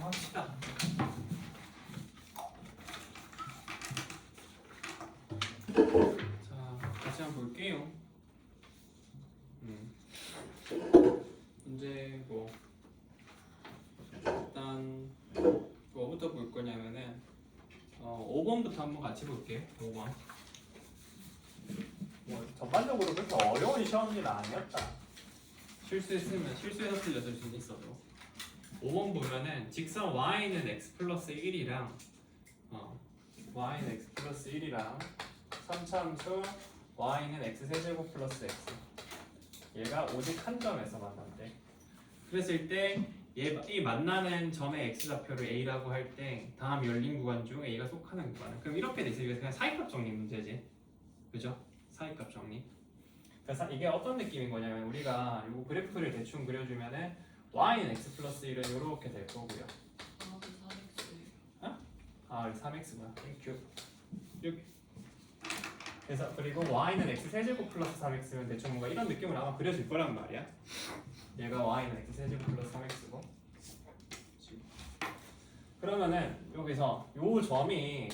합시다. 자, 다시 한번 볼게요. 문제 뭐 일단 뭐부터 볼 거냐면은 5번부터 한번 같이 볼게요. 5번. 뭐 전반적으로 그렇게 어려운 시험은 아니었다. 실수해서 틀렸을 수는 있어도 5번 보면은 직선 y는 x 플러스 1이랑 y는 x 플러스 1이랑 선참수 y는 x 세제곱 플러스 x 얘가 오직 한 점에서 만난대. 그랬을 때 이 만나는 점의 x좌표를 a라고 할 때 다음 열린 구간 중 a가 속하는 구간은 그럼 이렇게 돼 있어요. 이거 그냥 사이값 정리 문제지, 그죠? 사이값 정리. 그래서 이게 어떤 느낌인 거냐면 우리가 이 그래프를 대충 그려주면은 y는 x 플러스 1은 이렇게 될 거고요. 아, 3x구나. 땡큐. 이렇게. 그래서 그리고 y는 x 세제곱 플러스 3x면 대충 뭔가 이런 느낌으로 아마 그려질 거란 말이야. 얘가 y는 x 세제곱 플러스 3x고. 그러면은 여기서 요 점이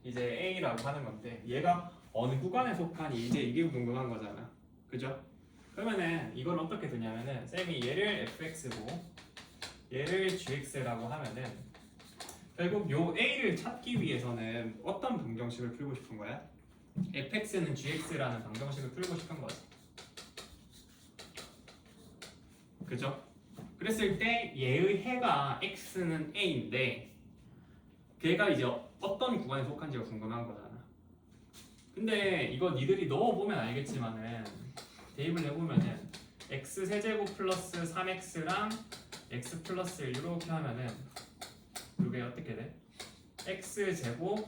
이제 a라고 하는 건데 얘가 어느 구간에 속하니 이게 궁금한 거잖아, 그죠? 그러면은 이걸 어떻게 두냐면은 쌤이 얘를 fx고 얘를 gx라고 하면은 결국 요 a를 찾기 위해서는 어떤 방정식을 풀고 싶은 거야? fx는 gx라는 방정식을 풀고 싶은 거지, 그죠? 그랬을 때 얘의 해가 x는 a인데 걔가 이제 어떤 구간에 속한지가 궁금한 거잖아. 근데 이거 니들이 넣어보면 알겠지만은 대입을 해보면은 x 세제곱 플러스 3x랑 x 플러스 1 이렇게 하면은 이게 어떻게 돼? x 제곱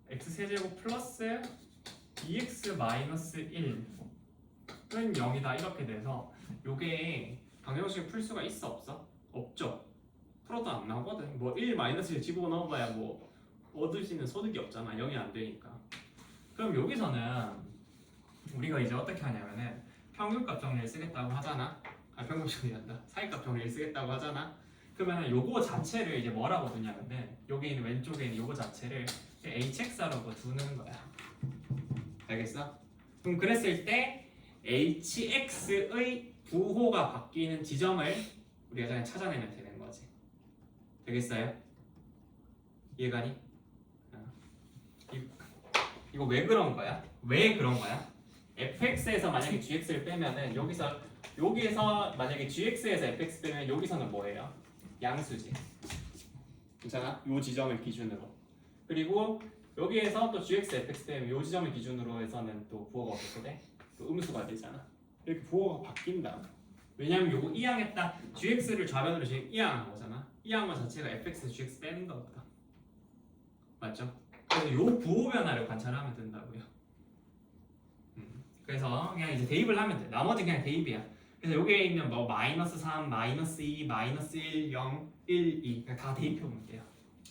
x 세제곱 플러스 2x 마이너스 1은 0이다 이렇게 돼서 요게 방정식을 풀 수가 있어 없어? 없죠. 풀어도 안 나오거든. 뭐 1 마이너스 1 집어넣어봐야 뭐 얻을 수 있는 소득이 없잖아. 0이 안 되니까. 그럼 여기서는 우리가 이제 어떻게 하냐면은 평균값 정리를 쓰겠다고 하잖아. 평균 정리한다. 사이값 정리를 쓰겠다고 하잖아. 그러면은 요거 자체를 이제 뭐라고 두냐면은 여기 있는 왼쪽에 있는 요거 자체를 hx라고 두는 거야. 알겠어? 그럼 그랬을 때 hx의 부호가 바뀌는 지점을 우리가 그냥 찾아내면 되는 거지. 되겠어요? 이해가니? 이거 왜 그런 거야? 왜 그런 거야? fx에서 만약에 gx를 빼면은 여기서 만약에 gx에서 fx 빼면 여기서는 뭐예요? 양수지. 괜찮아? 요 지점을 기준으로. 그리고 여기에서 또 gx, fx 빼면 요 지점을 기준으로 해서는 또 부호가 어떻게 돼? 또 음수가 되잖아. 이렇게 부호가 바뀐다. 왜냐면 요거 이항했다. gx를 좌변으로 지금 이항한 거잖아. 이항한 거 자체가 fx, gx 빼는 거거든. 맞죠? 그래서 요 부호 변화를 관찰하면 된다고요. 그래서 그냥 이제 대입을 하면 돼. 나머지 그냥 대입이야. 그래서 여기에 있는 뭐 마이너스 3, 마이너스 2, 마이너스 1, 0, 1, 2 그냥 다 대입해보면 돼요.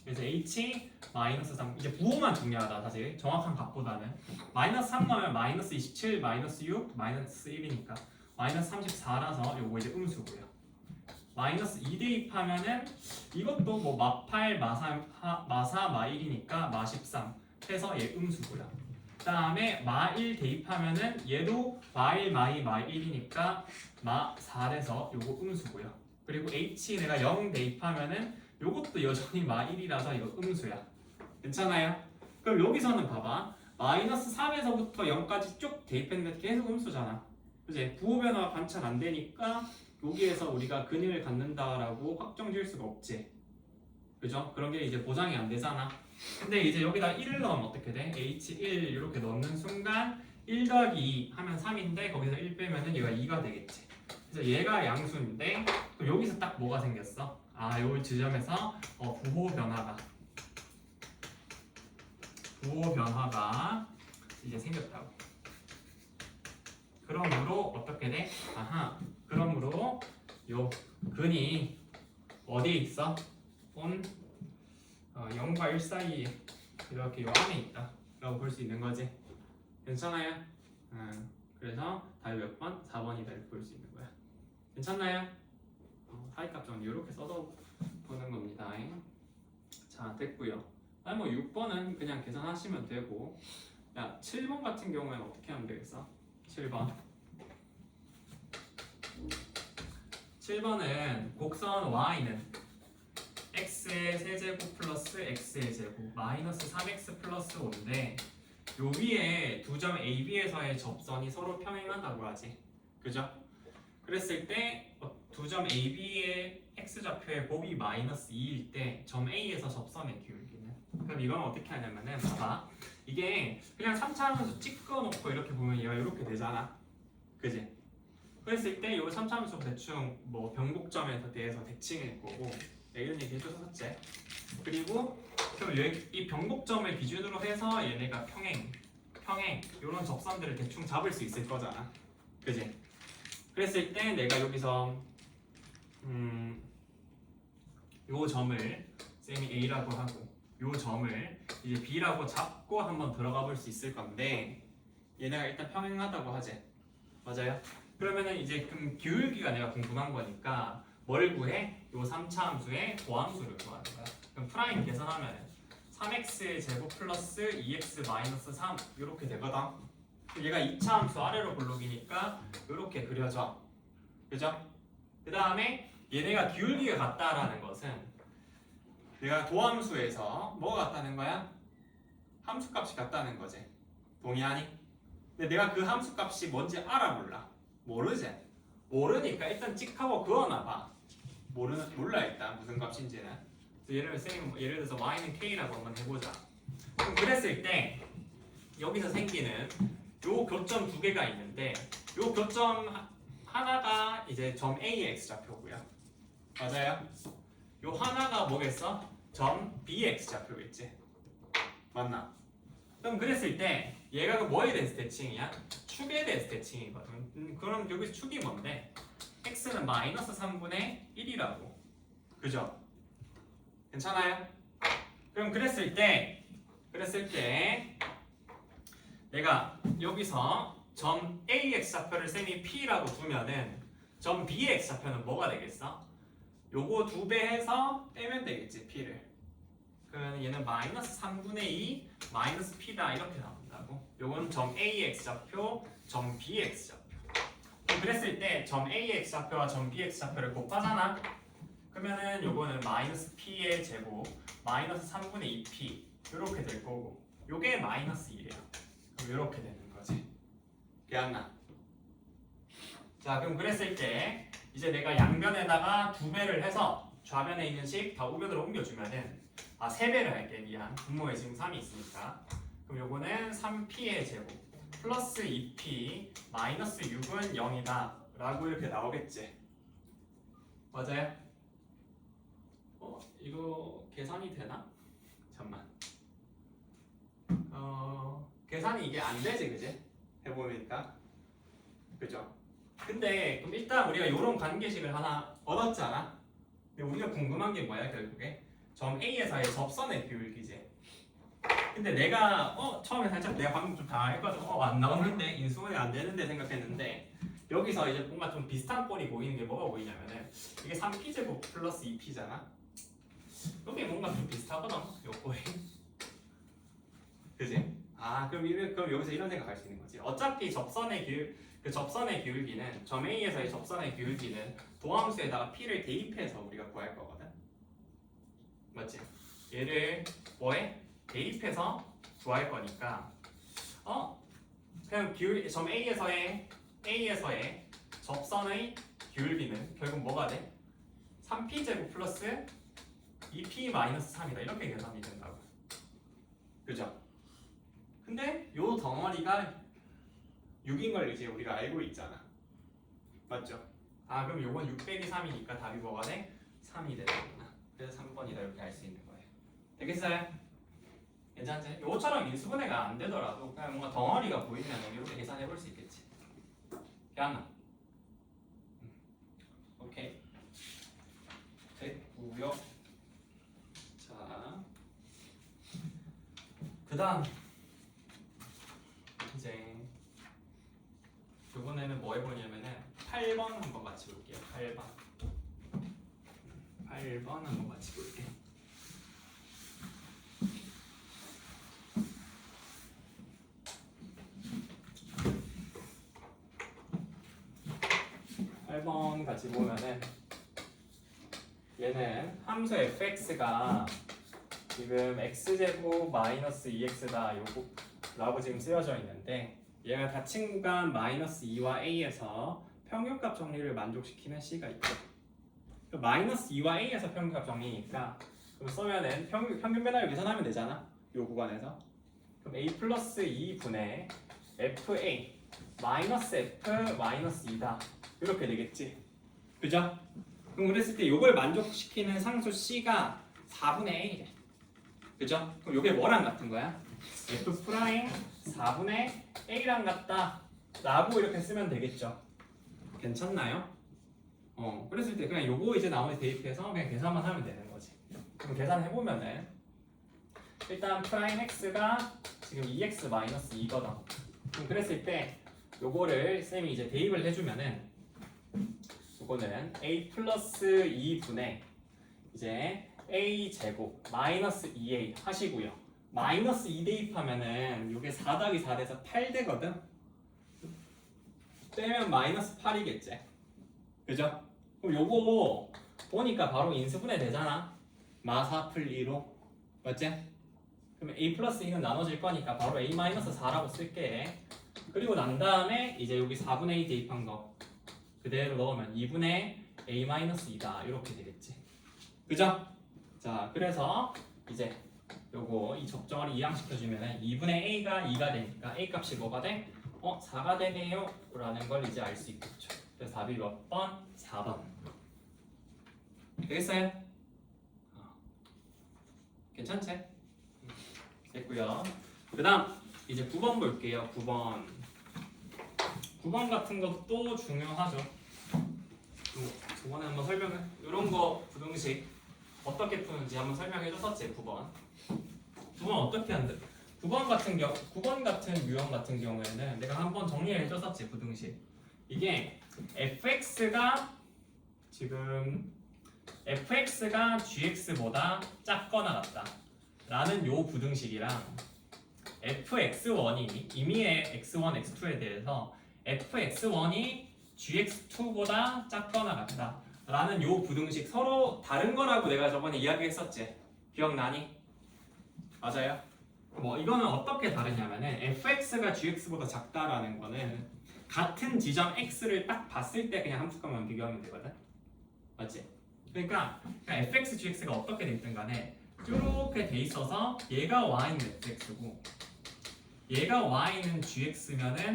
그래서 h 마이너스 3 이제 부호만 중요하다. 사실 정확한 값보다는 마이너스 3 넣으면 마이너스 27, 마이너스 6, 마이너스 1이니까 마이너스 34라서 요거 이제 음수고요. 마이너스 2 대입하면은 이것도 뭐 마8, 마4, 마1이니까 마13 해서 얘 음수고요. 그 다음에 마1 대입하면은 얘도 마1, 마2, 마1이니까 마4에서 요거 음수고요. 그리고 h 내가 0 대입하면은 요것도 여전히 마1이라서 이거 음수야. 괜찮아요? 그럼 여기서는 봐봐. 마이너스 3에서부터 0까지 쭉 대입했는데 계속 음수잖아. 그치? 부호 변화가 관찰 안 되니까 여기에서 우리가 근위를 갖는다라고 확정 지을 수가 없지. 그죠? 그런 게 이제 보장이 안 되잖아. 근데 이제 여기다 1을 넣으면 어떻게 돼? h1 이렇게 넣는 순간 1 더하기 2 하면 3인데 거기서 1 빼면은 얘가 2가 되겠지. 그래서 얘가 양수인데 그럼 여기서 딱 뭐가 생겼어? 아, 요 지점에서 부호 변화가 이제 생겼다고. 그러므로 어떻게 돼? 그러므로 요 근이 어디에 있어? 0과 1 사이에 이렇게 요 안에 있다 라고 볼 수 있는 거지. 괜찮아요? 그래서 답이 몇 번? 4번이다 이렇게 볼 수 있는 거야. 괜찮나요? 사이값 정리 이렇게 써도 보는 하는 겁니다. 자, 됐고요. 아니 뭐 6번은 그냥 계산하시면 되고, 야 7번 같은 경우에는 어떻게 하면 되겠어? 7번은 곡선 y는 x의 세제곱 플러스 x의 제곱 마이너스 3x 플러스 5인데 요 위에 두 점 AB에서의 접선이 서로 평행하다고 하지, 그죠? 그랬을 때 두 점 AB의 x좌표의 곱이 마이너스 2일 때 점 A에서 접선의 기울기는, 그럼 이건 어떻게 하냐면은 봐봐, 이게 그냥 3차 함수 찍어놓고 이렇게 보면 얘가 이렇게 되잖아, 그지? 그랬을 때 이 3차 함수 대충 뭐 변곡점에서 대해서 대칭일 거고, 이런 얘기 해줬었지. 그리고 그럼 이 변곡점을 기준으로 해서 얘네가 평행 이런 접선들을 대충 잡을 수 있을 거잖아, 그지? 그랬을 때 내가 여기서 요 점을 쌤이 A라고 하고 요 점을 이제 B라고 잡고 한번 들어가 볼 수 있을 건데, 얘네가 일단 평행하다고 하지, 맞아요? 그러면은 이제 그럼 기울기가 내가 궁금한 거니까 뭘 구해? 요 3차 함수의 도함수를 구하는 거야. 그럼 프라임 계산하면 3x 제곱 플러스 2x 마이너스 3 이렇게 되거든. 얘가 2차 함수 아래로 블록이니까 이렇게 그려져, 그죠? 그 다음에 얘네가 기울기가 같다라는 것은 내가 도함수에서 뭐가 같다는 거야? 함수값이 같다는 거지. 동의하니? 근데 내가 그 함수값이 뭔지 알아 몰라? 모르지? 모르니까 일단 찍하고 그어놔봐. 몰라 일단 무슨 값인지는. 예를 들어서 y는 k라고 한번 해보자. 그럼 그랬을 때 여기서 생기는 요 교점 두 개가 있는데 요 교점 하나가 이제 점 A의 x좌표고요, 맞아요? 요 하나가 뭐겠어? 점 B의 x좌표겠지, 맞나? 그럼 그랬을 때 얘가 뭐에 대해서 대칭이야? 축에 대해서 대칭이거든. 그럼 여기 축이 뭔데? x는 마이너스 3분의 1이라고, 그죠? 괜찮아요? 그럼 그랬을 때 내가 여기서 점 A의 x좌표를 쌤이 P라고 두면은 점 B의 x좌표는 뭐가 되겠어? 요거 2배 해서 빼면 되겠지, P를. 그러면 얘는 마이너스 3분의 2 마이너스 P다 이렇게 나온다고. 요건 점 A의 x좌표, 점 B의 x좌표. 그랬을 때 점 A의 x좌표와 점 B의 x좌표를 곱하잖아. 그러면은 요거는 마이너스 P의 제곱 마이너스 3분의 2P 이렇게 될 거고, 요게 마이너스 1이야. 그럼 이렇게 되는 거지. 기억나? 자, 그럼 그랬을 때 이제 내가 양변에다가 2배를 해서 좌변에 있는 식 다 우변으로 옮겨주면은 3배를 할게. 미안. 분모에 지금 3이 있으니까. 그럼 요거는 3P의 제곱 플러스 2P 마이너스 6은 0이다 라고 이렇게 나오겠지, 맞아요? 이거 계산이 되나? 잠만. 계산이 이게 안 되지, 그지? 해보니까, 그죠? 근데 그럼 일단 우리가 이런 관계식을 하나 얻었잖아. 근데 우리가 궁금한 게 뭐야 결국에? 점 A에서의 접선의 기울기지. 근데 내가 처음에 살짝 내가 방금 좀 당황했거든. 안 나오는데 인수분해 안 되는데 생각했는데 여기서 이제 뭔가 좀 비슷한 꼴이 보이는 게 뭐가 보이냐면은 이게 3p 제곱 플러스 2p잖아. 여기 뭔가 좀 비슷하거든. 요 꼴이. 그지? 그럼 여기서 이런 생각할 수 있는 거지. 어차피 접선의 기울기는 점 A에서의 접선의 기울기는 도함수에다가 p를 대입해서 우리가 구할 거거든. 맞지? 얘를 뭐에? 대입해서 구할 거니까 그냥 점 A에서의 접선의 기울기는 결국 뭐가 돼? 3p제곱 플러스 2p 마이너스 3이다 이렇게 계산이 된다고. 그죠? 근데 요 덩어리가 6인 걸 이제 우리가 알고 있잖아. 맞죠? 그럼 요건 6 빼기 3이니까 답이 뭐가 돼? 3이 되는구나. 그래서 3번이다 이렇게 알 수 있는 거예요. 되겠어요? 괜찮지? 요처럼 인수분해가 안 되더라도 그냥 뭔가 덩어리가 보이면 이렇게 계산해 볼 수 있겠지. 기억나? 오케이. 됐고요. 자, 그다음 이제 이번에는 뭐 해보냐면은 8번 한번 같이 볼게요. 8번 8번 한번 같이 볼게. (8번) 같이 보면은 얘는 함수 fx가 지금 x제곱 마이너스 2x다 요거라고 지금 쓰여져 있는데 얘가 닫힌 구간 마이너스 2와 a에서 평균값 정리를 만족시키는 c가 있죠. 마이너스 2와 a에서 평균값 정리니까 그럼 쓰면은 평균 변화를 계산하면 되잖아. 요 구간에서. 그럼 a 플러스 2분의 fa 마이너스 f 마이너스 2다. 이렇게 되겠지. 그죠? 그럼 그랬을 때 요걸 만족시키는 상수 c가 4분의 a래. 그죠? 그럼 요게 뭐랑 같은 거야? f 프라임 4분의 a랑 같다 라고 이렇게 쓰면 되겠죠. 괜찮나요? 그랬을 때 그냥 요거 이제 나머지 대입해서 그냥 계산만 하면 되는 거지. 그럼 계산해보면은 일단 프라임 x가 지금 2x 마이너스 2거든. 그럼 그랬을 때 요거를 쌤이 이제 대입을 해주면은 요거는 a 플러스 2분의 이제 a 제곱 마이너스 2a 하시고요. 마이너스 2 대입하면은 요게 4 더하기 4 돼서 8 되거든. 빼면 마이너스 8이겠지. 그죠? 그럼 요거 보니까 바로 인수분해 되잖아. 마4 풀 2로. 맞지? 그러면 a 플러스 2는 나눠질 거니까 바로 a 마이너스 4라고 쓸게. 그리고 난 다음에 이제 여기 4분의 2 대입한 거 그대로 넣으면 2분의 a 마이너스 2다 이렇게 되겠지. 그죠? 자, 그래서 이제 요거 이 적정을 이항시켜주면 2분의 a가 2가 되니까 a 값이 뭐가 돼? 4가 되네요 라는 걸 이제 알 수 있겠죠. 그래서 답이 몇 번? 4번. 되겠어요? 괜찮지? 됐고요. 그 다음 이제 9번 볼게요. 9번 같은 것도 중요하죠. 저번에 한번 설명을 이런 거 부등식 어떻게 푸는지 한번 설명해 줬었지. 9번 어떻게 하는데 9번 같은 유형 같은 경우에는 내가 한번 정리해 줬었지. 부등식 이게 fx가 지금 fx가 gx보다 작거나 같다 라는 요 부등식이랑 fx1이 이미의 x1, x2에 대해서 fx1이 gx2보다 작거나 같다 라는 요 부등식 서로 다른 거라고 내가 저번에 이야기했었지. 기억나니? 맞아요? 뭐 이거는 어떻게 다르냐면은 fx가 gx보다 작다라는 거는 같은 지점 x를 딱 봤을 때 그냥 함수값만 비교하면 되거든. 맞지? 그러니까 fx, gx가 어떻게 됐든 간에 이렇게 돼 있어서 얘가 y는 fx고 얘가 y는 gx면은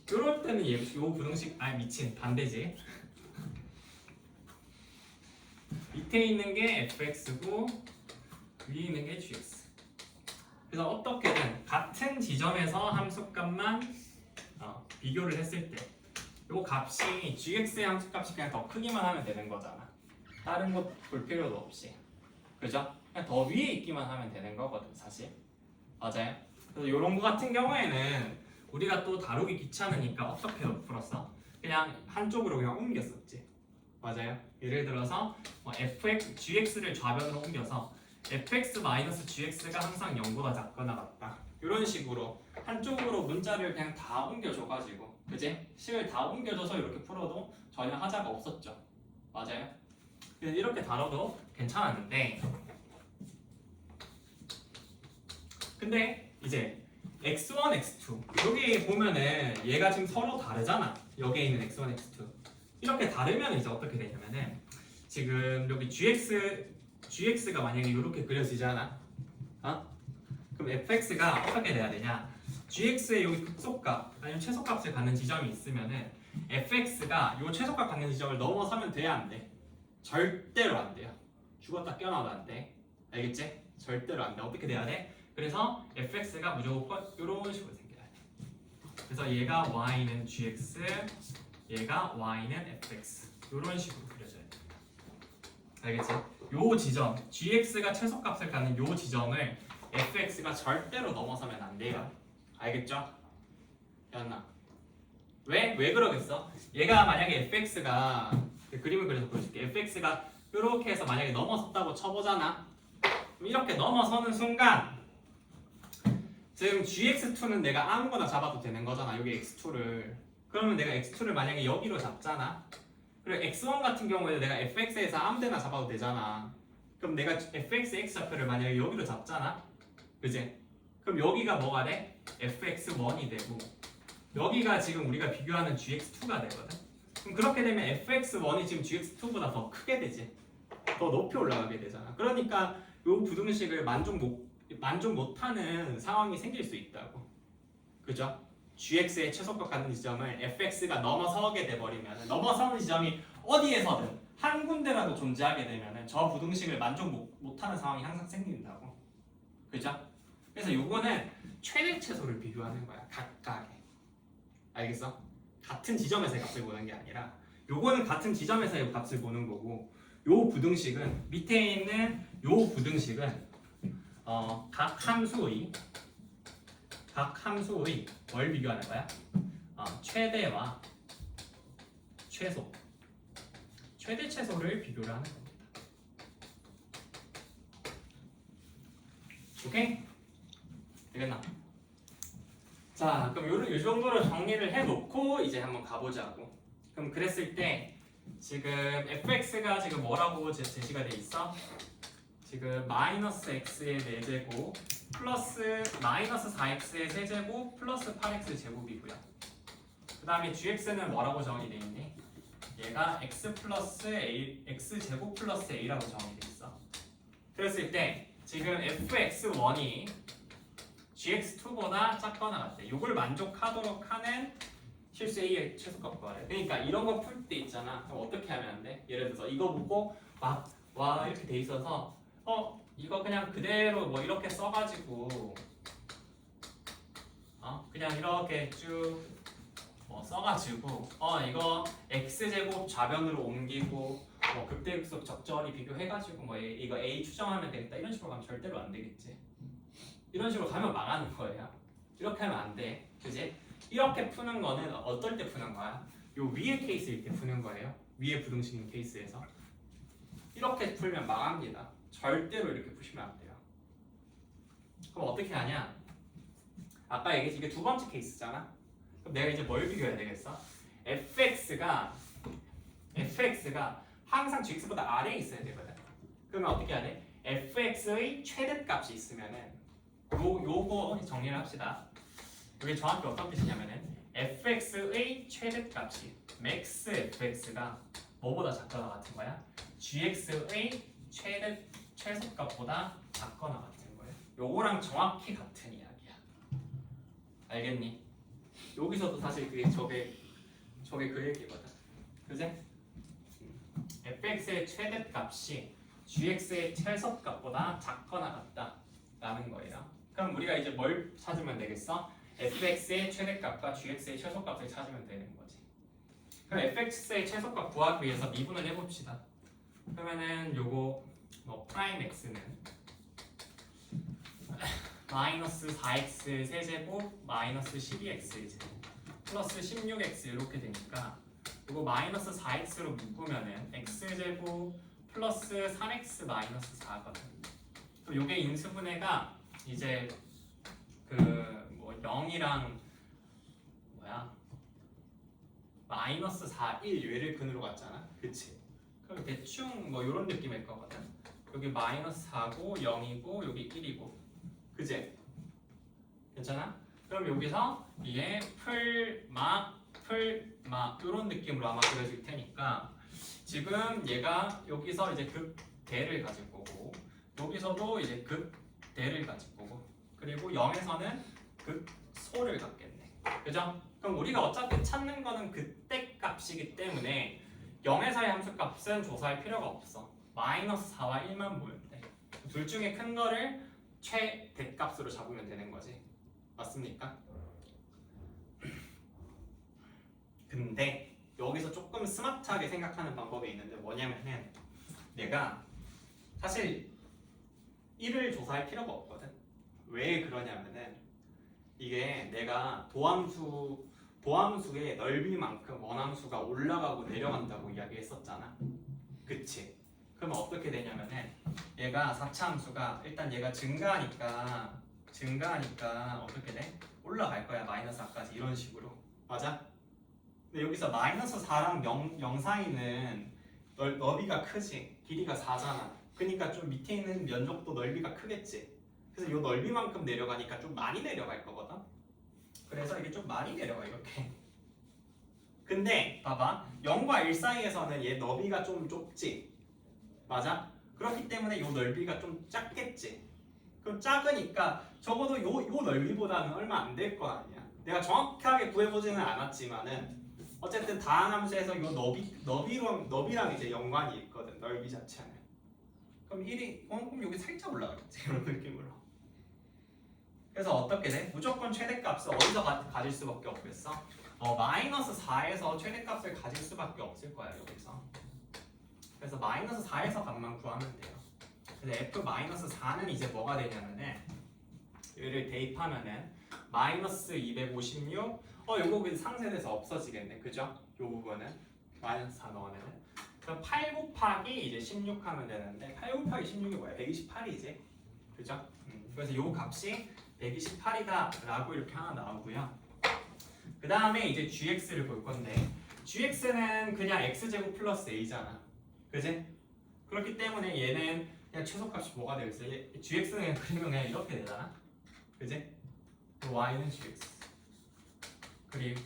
이럴 때는 요 부등식 미친 반대지. 밑에 있는 게 fx고 위에 있는 게 gx. 그래서 어떻게든 같은 지점에서 함수값만 비교를 했을 때 요 값이 gx의 함수값이 그냥 더 크기만 하면 되는 거잖아. 다른 것 볼 필요도 없이. 그죠? 그냥 더 위에 있기만 하면 되는 거거든 사실. 맞아요? 그래서 요런 거 같은 경우에는 우리가 또 다루기 귀찮으니까 어떻게 풀었어? 그냥 한쪽으로 그냥 옮겼었지. 맞아요? 예를 들어서 gx를 좌변으로 옮겨서 fx-gx가 항상 0보다 작거나 같다 이런 식으로 한쪽으로 문자를 그냥 다 옮겨줘가지고 그지? 식을 다 옮겨줘서 이렇게 풀어도 전혀 하자가 없었죠. 맞아요? 그래서 이렇게 다뤄도 괜찮았는데 근데 이제 x1, x2 여기 보면은 얘가 지금 서로 다르잖아. 여기에 있는 x1, x2 이렇게 다르면 이제 어떻게 되냐면은 지금 여기 gx가 만약에 이렇게 그려지잖아. 그럼 fx가 어떻게 돼야 되냐? gx의 여기 극소값 아니면 최소값을 갖는 지점이 있으면은 fx가 요 최소값 갖는 지점을 넘어서면 돼야 안 돼? 절대로 안 돼요. 죽었다 깨어나도 안 돼. 알겠지? 절대로 안 돼. 어떻게 돼야 돼? 그래서 fx가 무조건 이런 식으로 생겨야 돼. 그래서 얘가 y는 gx, 얘가 y는 fx 이런 식으로 그려져야 돼. 알겠지? 요 지점 gx가 최소값을 갖는 요 지점을 fx가 절대로 넘어서면 안 돼요. 알겠죠? 됐나? 왜 그러겠어? 얘가 만약에 fx가 그림을 그려서 보여줄게. fx가 이렇게 해서 만약에 넘어섰다고 쳐보잖아. 그럼 이렇게 넘어서는 순간 지금 gx2는 내가 아무거나 잡아도 되는 거잖아. 여기 x2를. 그러면 내가 x2를 만약에 여기로 잡잖아. 그리고 x1 같은 경우에 내가 fx에서 아무 데나 잡아도 되잖아. 그럼 내가 fx x좌표를 만약에 여기로 잡잖아. 그지? 그럼 여기가 뭐가 돼? fx1이 되고 여기가 지금 우리가 비교하는 gx2가 되거든. 그럼 그렇게 되면 fx1이 지금 gx2보다 더 크게 되지. 더 높이 올라가게 되잖아. 그러니까 이 부등식을 만족 못하는 상황이 생길 수 있다고. 그죠? gx의 최소값 같은 지점을 fx가 넘어서게 돼버리면 넘어서는 지점이 어디에서든 한 군데라도 존재하게 되면 저 부등식을 만족 못하는 상황이 항상 생긴다고. 그죠? 그래서 요거는 최대 최소를 비교하는 거야. 각각의. 알겠어? 같은 지점에서의 값을 보는 게 아니라 요거는 같은 지점에서의 값을 보는 거고 요 부등식은 밑에 있는 요 부등식은 각 함수의 뭘 비교하는 거야? 최대와 최소 최대 최소를 비교를 하는 겁니다. 오케이? 되겠나? 자, 그럼 요 정도로 정리를 해놓고 이제 한번 가보자고. 그럼 그랬을 때 지금 fx가 지금 뭐라고 제시가 돼 있어? 지금 마이너스 x의 4제곱 플러스 마이너스 4x의 세제곱 플러스 8x 제곱이고요. 그 다음에 gx는 뭐라고 정의돼 있니? 얘가 x 플러스 a, x 제곱 플러스 a라고 정의돼 있어. 그랬을 때 지금 fx1이 gx2보다 작거나 같대. 이걸 만족하도록 하는 실수 a의 최소값 구하래. 그러니까 이런 거 풀 때 있잖아. 그럼 어떻게 하면 안 돼? 예를 들어서 이거 보고 막 와 이렇게 돼 있어서 이거 그냥 그대로 뭐 이렇게 써가지고 그냥 이렇게 쭉 써가지고 이거 x제곱 좌변으로 옮기고 극대극속 적절히 비교해가지고 뭐 이거 a 추정하면 되겠다 이런 식으로 가면 절대로 안 되겠지. 이런 식으로 가면 망하는 거예요. 이렇게 하면 안 돼. 그지? 이렇게 푸는 거는 어떨 때 푸는 거야? 요 위의 케이스일 때 푸는 거예요. 위의 부등식인 케이스에서. 이렇게 풀면 망합니다. 절대로 이렇게 푸시면 안 돼요. 그럼 어떻게 하냐? 아까 얘기했지 이게 두 번째 케이스잖아. 그럼 내가 이제 뭘 비교해야 되겠어? fx가 항상 gx보다 아래에 있어야 되거든. 그러면 어떻게 해야 돼? fx의 최대값이 있으면은 요거 정리를 합시다. 이게 정확히 어떤 뜻이냐면은 fx의 최대값이 max fx가 뭐보다 작거나 같은 거야? gx의 최소값보다 작거나 같은 거예요. 요거랑 정확히 같은 이야기야. 알겠니? 여기서도 사실 그게 저게 그 얘기거든. 그지? fx의 최대값이 gx의 최소값보다 작거나 같다라는 거예요. 그럼 우리가 이제 뭘 찾으면 되겠어? fx의 최대값과 gx의 최소값을 찾으면 되는 거지. 그럼 fx의 최소값 구하기 위해서 미분을 해봅시다. 그러면은 요거 프라임 x는 마이너스 4x 세제곱 마이너스 12x 제곱 플러스 16x 이렇게 되니까 요거 마이너스 4x로 묶으면은 x제곱 플러스 3x 마이너스 4거든. 그럼 요게 인수분해가 이제 뭐 0이랑 마이너스 4, 1 얘를 근으로 갔잖아. 그치? 그럼 대충 뭐 요런 느낌일 거거든. 여기 마이너스 4고 0이고 여기 1이고 그치? 괜찮아? 그럼 여기서 이게 풀마 요런 느낌으로 아마 그려질 테니까 지금 얘가 여기서 이제 극대를 가질 거고 여기서도 이제 극대를 가질 거고 그리고 0에서는 극소를 갖겠네. 그죠? 그럼 우리가 어차피 찾는 거는 그때 값이기 때문에 0에서의 함수값은 조사할 필요가 없어. 마이너스 4와 1만 보면 돼. 둘 중에 큰 거를 최대값으로 잡으면 되는 거지. 맞습니까? 근데 여기서 조금 스마트하게 생각하는 방법이 있는데 뭐냐면은 내가 사실 1을 조사할 필요가 없거든. 왜 그러냐면은 이게 내가 도함수의 넓이만큼 원함수가 올라가고 내려간다고 이야기했었잖아. 그치? 그러면 어떻게 되냐면은 얘가 4차 함수가 일단 얘가 증가하니까 어떻게 돼? 올라갈 거야. 마이너스 4까지 이런 식으로. 맞아? 근데 여기서 마이너스 4랑 0 사이는 너비가 크지. 길이가 4잖아. 그러니까 좀 밑에 있는 면적도 넓이가 크겠지. 그래서 이 넓이만큼 내려가니까 좀 많이 내려갈 거거든. 그래서 이게 좀 많이 내려가 이렇게. 근데 봐봐 0과 1 사이에서는 얘 너비가 좀 좁지. 맞아? 그렇기 때문에 이 넓이가 좀 작겠지. 그럼 작으니까 적어도 요 넓이보다는 얼마 안 될 거 아니야. 내가 정확하게 구해보지는 않았지만은 어쨌든 다항함수에서 요 너비랑 이제 연관이 있거든. 넓이 자체는. 그럼 1이 그럼 여기 살짝 올라가겠지. 이런 느낌으로. 그래서 어떻게 돼? 무조건 최대값을 어디서 가질 수밖에 없겠어? 마이너스 4에서 최대값을 가질 수밖에 없을 거야 여기서. 그래서 마이너스 4에서 값만 구하면 돼요. 그래서 f 마이너스 4는 이제 뭐가 되냐면은 얘를 대입하면은 마이너스 256 요거 그 상쇄돼서 없어지겠네. 그죠? 요 부분은 마이너스 4 넣으면은 그럼 8 곱하기 이제 16 하면 되는데 8 곱하기 16이 뭐야? 128이지. 그죠? 그래서 요 값이 128이다 라고 이렇게 하나 나오고요. 그 다음에 이제 gx를 볼 건데 gx는 그냥 x제곱 플러스 a잖아. 그지? 그렇기 때문에 얘는 그냥 최소값이 뭐가 되겠어? gx는 그리면 그냥 이렇게 되잖아. 그지? y는 gx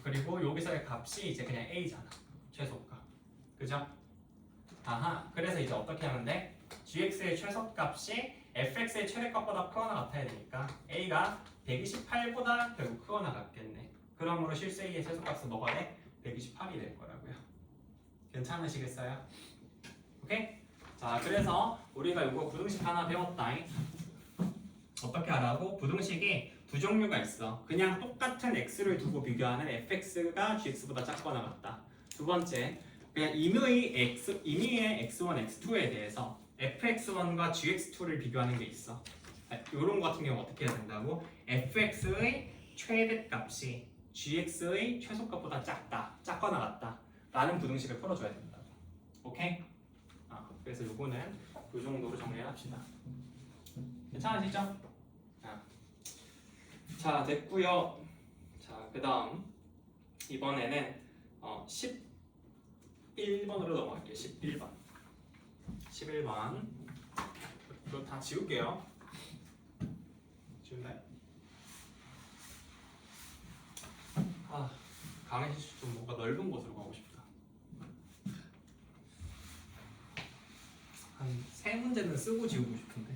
그리고 여기서의 값이 이제 그냥 a잖아. 최소값. 그죠? 아하. 그래서 이제 어떻게 하면 돼? gx의 최소값이 fx의 최대값보다 크거나 같아야 되니까 a가 128보다 결국 크거나 같겠네. 그러므로 실수 a의 최소값은 뭐가 돼? 128이 될 거라고요. 괜찮으시겠어요? 오케이? 자, 그래서 우리가 이거 부등식 하나 배웠다. 어떻게 하라고? 부등식이 두 종류가 있어. 그냥 똑같은 x를 두고 비교하는 fx가 gx보다 작거나 같다. 두 번째, 그냥 임의의 x1, x2에 대해서 fx1과 gx2를 비교하는 게 있어. 이런 거 같은 경우 어떻게 해야 된다고? fx의 최대값이 gx의 최소값보다 작거나 같다 라는 부등식을 풀어줘야 된다고. 오케이? 그래서 요거는 이 정도로 정리를 합시다. 괜찮으시죠? 자, 됐고요. 자, 그 다음 이번에는 11번으로 넘어갈게요. 11번 이거 다 지울게요. 지운다. 강의실 좀 뭔가 넓은 곳으로 가고 싶다. 한 3문제는 쓰고 지우고 싶은데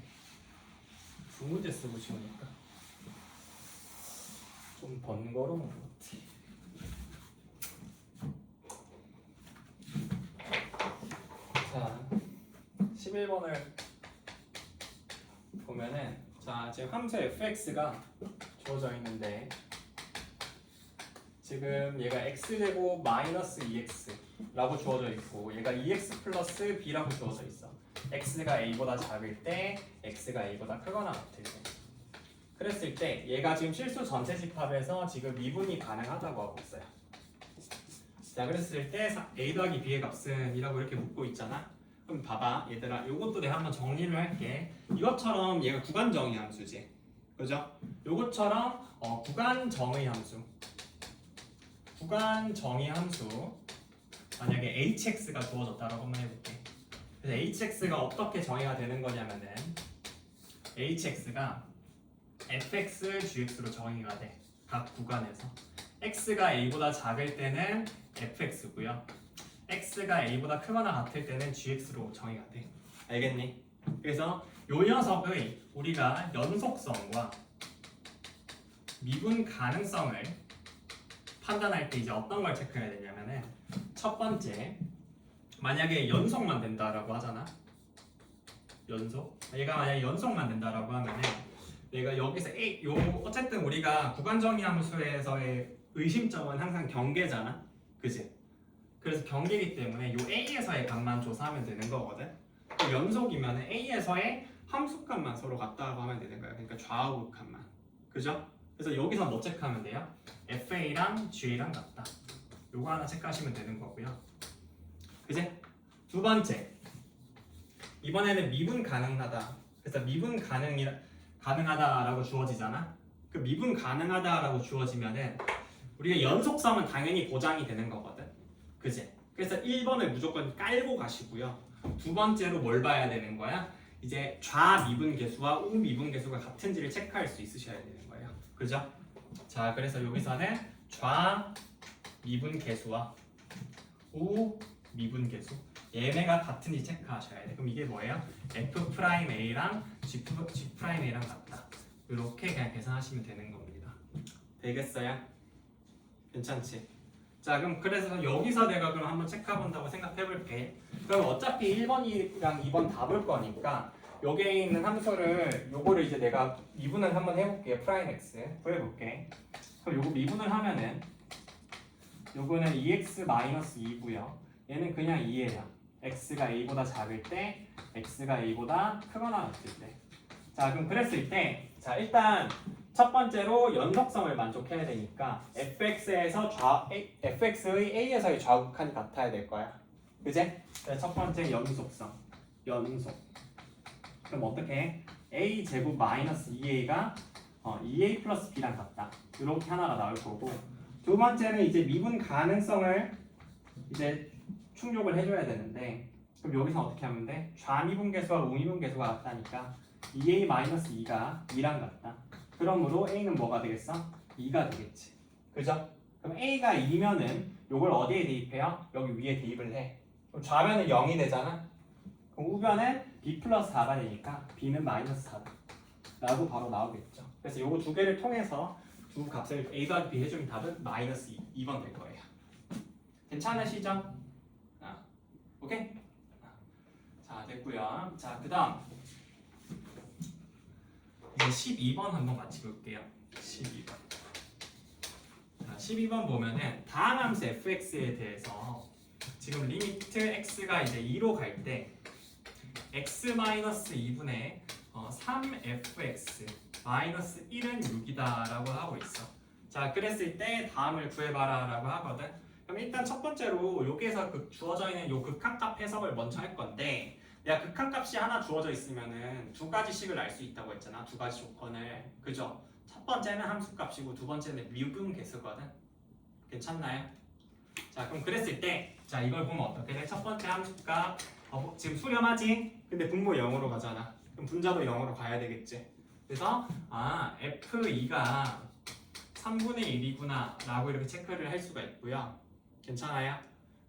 2문제 쓰고 지우니까 좀 번거로운 것 같아. 자, 11번을 보면은 자, 지금 함수 fx가 주어져 있는데 지금 얘가 x제곱 마이너스 2x라고 주어져 있고 얘가 2x 플러스 b라고 주어져 있어. x가 a보다 작을 때 x가 a보다 크거나 같을 때. 그랬을 때 얘가 지금 실수 전체 집합에서 지금 미분이 가능하다고 하고 있어요. 자, 그랬을 때 a 더하기 b의 값은 이라고 이렇게 묻고 있잖아. 그럼 봐봐 얘들아, 요것도 내가 한번 정리를 할게. 이것처럼 얘가 구간정의 함수지. 그죠? 요것처럼 구간정의 함수 만약에 hx가 주어졌다라고 한번 해볼게. 그래서 hx가 어떻게 정의가 되는 거냐면은 hx가 fx, gx로 정의가 돼. 각 구간에서 x가 a보다 작을 때는 fx고요. x가 a보다 크거나 같을 때는 gx로 정의가 돼. 알겠니? 그래서 요 녀석의 우리가 연속성과 미분 가능성을 판단할 때 이제 어떤 걸 체크해야 되냐면은 첫 번째, 만약에 연속만 된다라고 하잖아. 얘가 만약에 연속만 된다라고 하면은 내가 여기서 어쨌든 우리가 구간정의 함수에서의 의심점은 항상 경계잖아. 그지? 그래서 경계이기 때문에 요 a에서의 값만 조사하면 되는 거거든. 연속이면 a에서의 함수값만 서로 같다고 하면 되는 거야. 그러니까 좌우 값만. 그죠? 그래서 여기서 뭐 체크하면 돼요? FA랑 G랑 같다. 요거 하나 체크하시면 되는 거고요. 그지? 두 번째, 이번에는 미분 가능하다. 그래서 미분 가능하다라고 주어지잖아. 그 미분 가능하다라고 주어지면은 우리가 연속성은 당연히 보장이 되는 거거든. 그지? 그래서 1번을 무조건 깔고 가시고요. 두 번째로 뭘 봐야 되는 거야? 이제 좌미분계수와 우미분계수가 같은지를 체크할 수 있으셔야 되는 거예요. 그죠? 자, 그래서 여기서는 좌미분계수와 우미분계수 얘네가 같은지 체크하셔야 돼. 그럼 이게 뭐예요? F'A랑 G'A랑 같다. 이렇게 그냥 계산하시면 되는 겁니다. 되겠어요? 괜찮지? 자, 그럼 그래서 여기서 내가 그럼 한번 체크해 본다고 생각해 볼게. 그럼 어차피 1번이랑 2번 다 볼 거니까 여기에 있는 함수를 요거를 이제 내가 미분을 한번 해볼게요. 프라임 x 구해볼게. 그럼 요거 미분을 하면은 요거는 2x-2고요. 얘는 그냥 2예요. x가 a보다 작을 때, x가 a보다 크거나 같을 때. 자, 그럼 그랬을 때, 자 일단 첫 번째로 연속성을 만족해야 되니까 fx의 a에서의 좌극한이 같아야 될 거야. 그제? 첫 번째 연속성. 연속. 그럼 어떻게 해? a 제곱 마이너스 2a가 2a 플러스 b랑 같다. 이렇게 하나가 나올 거고, 두 번째는 이제 미분 가능성을 이제 충족을 해줘야 되는데, 그럼 여기서 어떻게 하면 돼? 좌미분계수와 우미분계수가 같다니까 2a-2가 2랑 같다. 그러므로 a는 뭐가 되겠어? 2가 되겠지. 그죠? 그럼 a가 2면은 요걸 어디에 대입해요? 여기 위에 대입을 해. 그럼 좌변은 0이 되잖아. 그럼 우변은 b 플러스 4가 되니까 b는 마이너스 4다 라고 바로 나오겠죠. 그래서 요거 두 개를 통해서 두 값을 a 더하기 b 해주면 답은 마이너스 2번 될 거예요. 괜찮으시죠? 오케이? 자, 됐고요. 자, 그 다음 이제 12번 한번 같이 볼게요. 12번. 자, 12번 보면은 다음 함수 fx에 대해서 지금 리미트 x가 이제 2로 갈 때 x-2분의 3fx 마이너스 1은 6이다 라고 하고 있어. 자, 그랬을 때 다음을 구해봐라 라고 하거든. 그럼 일단 첫 번째로 여기에서 주어져 있는 요 극한값 해석을 먼저 할 건데, 내가 극한값이 하나 주어져 있으면은 두 가지씩을 알 수 있다고 했잖아. 두 가지 조건을. 그죠? 첫 번째는 함수값이고 두 번째는 미분계수거든. 괜찮나요? 자, 그럼 그랬을 때, 자, 이걸 보면 어떻게 돼? 첫 번째 함수값 지금 수렴하지? 근데 분모 0으로 가잖아. 그럼 분자도 0으로 가야 되겠지. 그래서 F2가 3분의 1이구나 라고 이렇게 체크를 할 수가 있고요. 괜찮아요?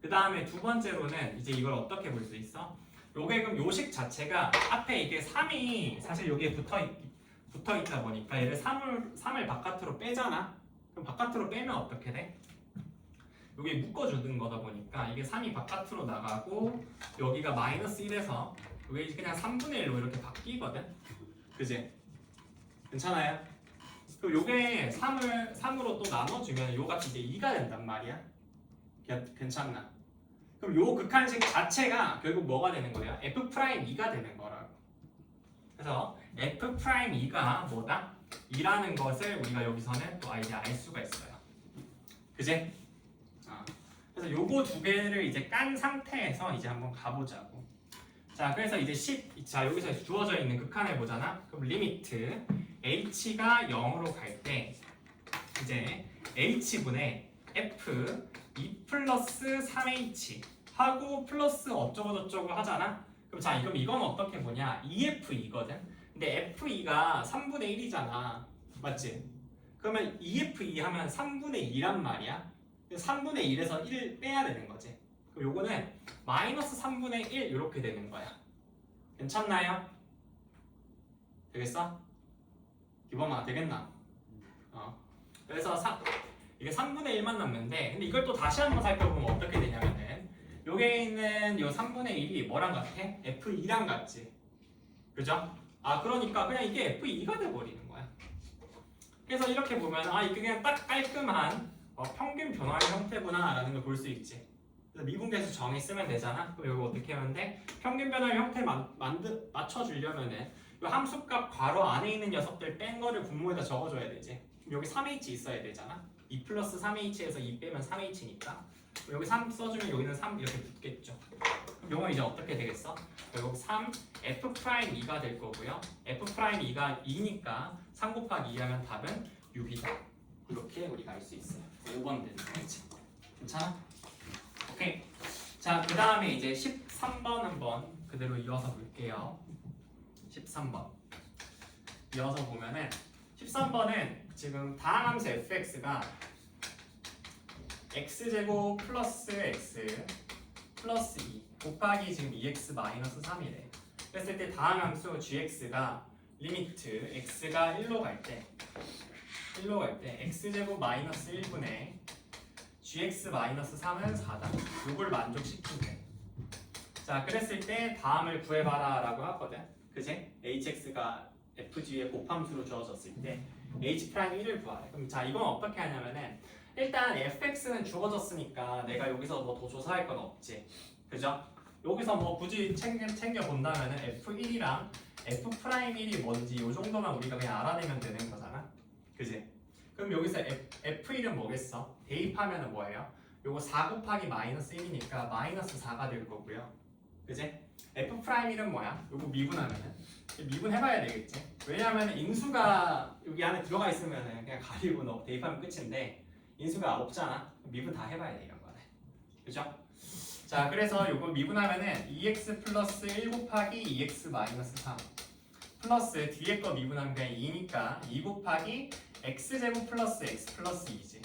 그 다음에 두 번째로는 이제 이걸 어떻게 볼 수 있어? 요게 그럼 요식 자체가 앞에 이게 3이 사실 여기에 붙어 있다 보니까 얘를 3을 바깥으로 빼잖아. 그럼 바깥으로 빼면 어떻게 돼? 여기 묶어주는 거다 보니까 이게 3이 바깥으로 나가고 여기가 마이너스 1에서 여기 그냥 3분의 1로 이렇게 바뀌거든. 그지? 괜찮아요? 그럼 요게 3으로 또 나눠주면 요 값이 이제 2가 된단 말이야. 괜찮나? 그럼 요 극한식 자체가 결국 뭐가 되는 거예요? F'2가 되는 거라고. 그래서 F'2가 뭐다? 2라는 것을 우리가 여기서는 또 이제 알 수가 있어요. 그제? 그래서 요거 두 개를 이제 깐 상태에서 이제 한번 가보자고. 자, 그래서 이제 자, 여기서 주어져 있는 극한을 보잖아. 그럼 리미트 h가 0으로 갈 때 이제 h분의 f 2 플러스 3h 하고 플러스 어쩌고 저쩌고 하잖아. 그럼 자, 그럼 이건 어떻게 보냐? 2f2거든. 근데 f2가 3분의 1이잖아. 맞지? 그러면 2f2 하면 3분의 2란 말이야. 3분의 1에서 1 빼야 되는 거지. 그럼 요거는 마이너스 3분의 1 이렇게 되는 거야. 괜찮나요? 되겠어? 기범아 되겠나? 그래서 이게 3분의 1만 남는데, 근데 이걸 또 다시 한번 살펴보면 어떻게 되냐면은 여기에 있는 요 3분의 1이 뭐랑 같아? F2랑 같지? 그죠? 그러니까 그냥 이게 F2가 돼버리는 거야. 그래서 이렇게 보면 이게 그냥 딱 깔끔한 평균 변화의 형태구나 라는 걸 볼 수 있지. 그래서 미분계수 정의 쓰면 되잖아. 그럼 이거 어떻게 하면 돼? 평균 변화의 형태 맞춰주려면은 이 함수값 괄호 안에 있는 녀석들 뺀 거를 분모에다 적어줘야 되지. 여기 3h 있어야 되잖아. 2 플러스 3h에서 2 빼면 3h니까 여기 3 써주면 여기는 3 이렇게 붙겠죠. 그럼 요건 이제 어떻게 되겠어? 결국 3 F'2가 될 거고요. F'2가 2니까 3 곱하기 2 하면 답은 6이다. 이렇게 우리가 알 수 있어요. 5번 되는 거지. 괜찮아? 오케이. 자, 그 다음에 이제 13번 한번 그대로 이어서 볼게요. 13번. 이어서 보면은 13번은 지금 다항함수 fx가 x제곱 플러스 x 플러스 2 곱하기 지금 2x 마이너스 3이래. 그랬을 때 다항함수 gx가 리미트 x가 1로 갈 때 x제곱 마이너스 1분의 gx 마이너스 3은 4다. 이걸 만족시킨대. 자, 그랬을 때 다음을 구해봐라 라고 하거든. 그지? hx가 fg의 곱함수로 주어졌을 때 h'1을 구하래. 그럼 자, 이건 어떻게 하냐면은 일단 fx는 주어졌으니까 내가 여기서 뭐 더 조사할 건 없지. 그죠? 여기서 뭐 굳이 챙겨 본다면은 f1이랑 f'1이 뭔지 요 정도만 우리가 그냥 알아내면 되는 거잖아. 그지? 그럼 여기서 f1은 뭐겠어? 대입하면은 뭐예요? 요거 4 곱하기 마이너스 1이니까 마이너스 4가 될 거고요. 그지? f'1은 뭐야? 요거 미분하면은 미분해봐야 되겠지. 왜냐하면 인수가 여기 안에 들어가 있으면은 그냥 가리고 넣고 대입하면 끝인데 인수가 없잖아. 미분 다 해봐야 돼 이런 거는. 그죠? 자, 그래서 요거 미분하면은 2x 플러스 1 곱하기 2x 마이너스 3 플러스 뒤에 거 미분하면 그냥 2니까 2 곱하기 x제곱 플러스 x 플러스 2지.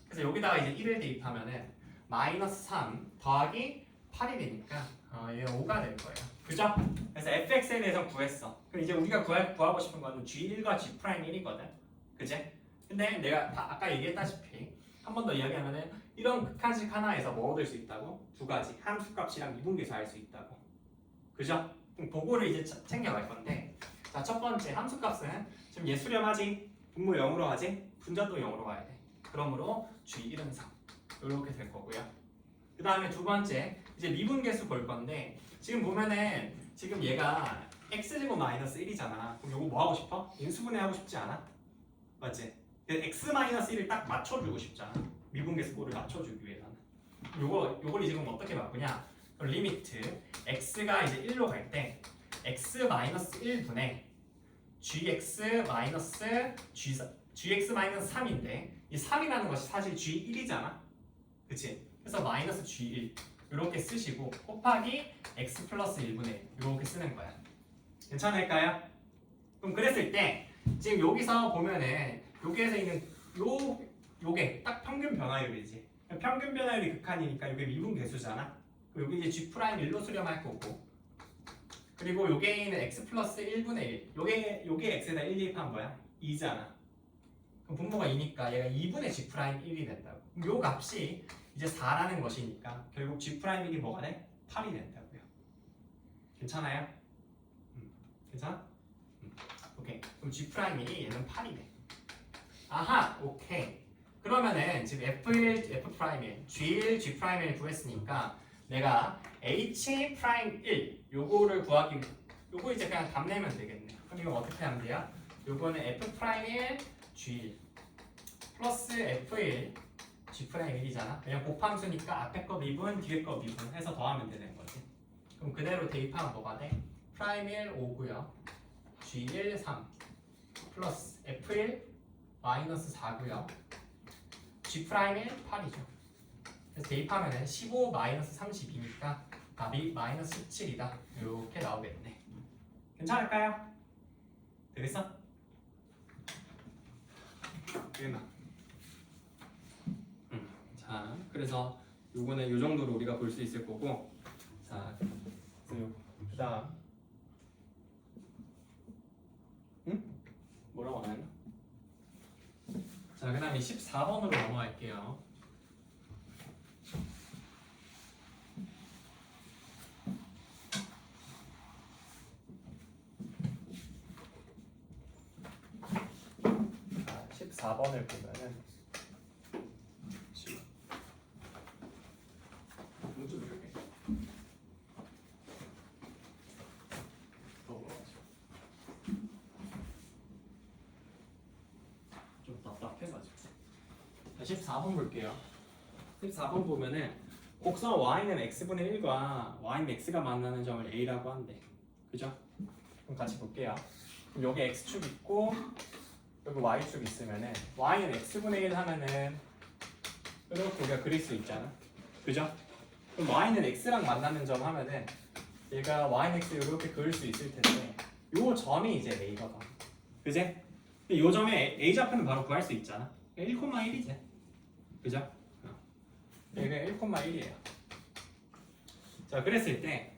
그래서 여기다가 이제 1을 대입하면은 마이너스 3 더하기 8이 되니까 얘 5가 될 거예요. 그죠? 그래서 fx에 대해서 구했어. 그럼 이제 우리가 구하고 싶은 거는 g1과 g'1이거든. 그지? 근데 내가 아까 얘기했다시피 한 번 더 이야기하면은 이런 극한식 하나에서 뭐 얻을 수 있다고? 두 가지. 함수값이랑 미분계수 알 수 있다고. 그죠? 그럼 그거를 이제 챙겨갈 건데 자, 첫 번째 함수값은 지금 얘 수렴하지? 분모 0으로 하지? 분자도 0으로 가야 돼. 그러므로 g1은 3 이렇게 될 거고요. 그 다음에 두 번째 이제 미분계수 볼 건데 지금 보면은 지금 얘가 x제곱 마이너스 1이잖아. 그럼 요거 뭐 하고 싶어? 인수분해 하고 싶지 않아? 맞지? x 마이너스 1을 딱 맞춰주고 싶잖아. 미분계수꼴을 맞춰주기 위해서는. 요걸 지금 어떻게 바꾸냐? 리미트 x가 이제 1로 갈 때 x 마이너스 1분의 gx 마이너스 gx 마이너스 3인데 이 3이라는 것이 사실 g1이잖아. 그치? 그래서 마이너스 g1 이렇게 쓰시고 곱하기 x 플러스 1분의 1 이렇게 쓰는 거야. 괜찮을까요? 그럼 그랬을 때 지금 여기서 보면은 여기에서 있는 요게 딱 평균 변화율이지. 평균 변화율이 극한이니까 이게 미분계수잖아. 여기 이제 g 프라임 1로 수렴할 거고. 그리고 요게 있는 x 플러스 1분의 1. 요게 x에다 1 대입한 거야. 2잖아. 그럼 분모가 2니까 얘가 2분의 g 프라임 1이 된다고. 그럼 요 값이 이제 4라는 것이니까 결국 g 프라임 1이 뭐가 돼? 8이 된다고요. 괜찮아요? 괜찮아? 오케이. 그럼 g 프라임 1이 얘는 8이 돼. 아하, 오케이. 그러면은 지금 f1, f'1, g1, g'1을 구했으니까 내가 h 프라임 1 요거를 구하기 요거 이제 그냥 답 내면 되겠네. 그럼 이거 어떻게 하면 돼요? 요거는 f 프라임 1 g1 플러스 f1 g 프라임 1이잖아. 그냥 곱함수니까 앞에 거 미분 뒤에 거 미분 해서 더하면 되는 거지. 그럼 그대로 대입하면 뭐가 돼? 프라임 1 5고요. g1 3 플러스 f1 마이너스 4고요. g 프라임 1 8이죠. 그래서 대입하면은 15 마이너스 32니까 답이 마이너스 17이다. 이렇게 나오겠네. 괜찮을까요? 되겠어? 되겠나? 자, 그래서 요거는 요 정도로 우리가 볼 수 있을 거고. 자, 그다음. 응? 뭐라고 안 했나? 자, 그 다음에 14번으로 넘어갈게요. 자, 14번을 보면은 좀 답답해가지고. 자, 14번 볼게요. 14번 보면은 곡선 y는 x분의 1과 y는 x가 만나는 점을 a라고 한대. 그죠? 그럼 같이 볼게요. 그럼 여기 x축 있고 여기 y축 있으면은 y는 x분의 1 하면은 이렇게 우리가 그릴 수 있잖아. 그죠? 그럼 y는 x랑 만나는 점 하면은 얘가 y는 x 이렇게 그릴 수 있을 텐데 요 점이 이제 a거든. 그지? 근데 요 점에 a 좌표는 바로 구할 수 있잖아. 1,1이지. 그죠? 얘가 1,1이에요. 자, 그랬을 때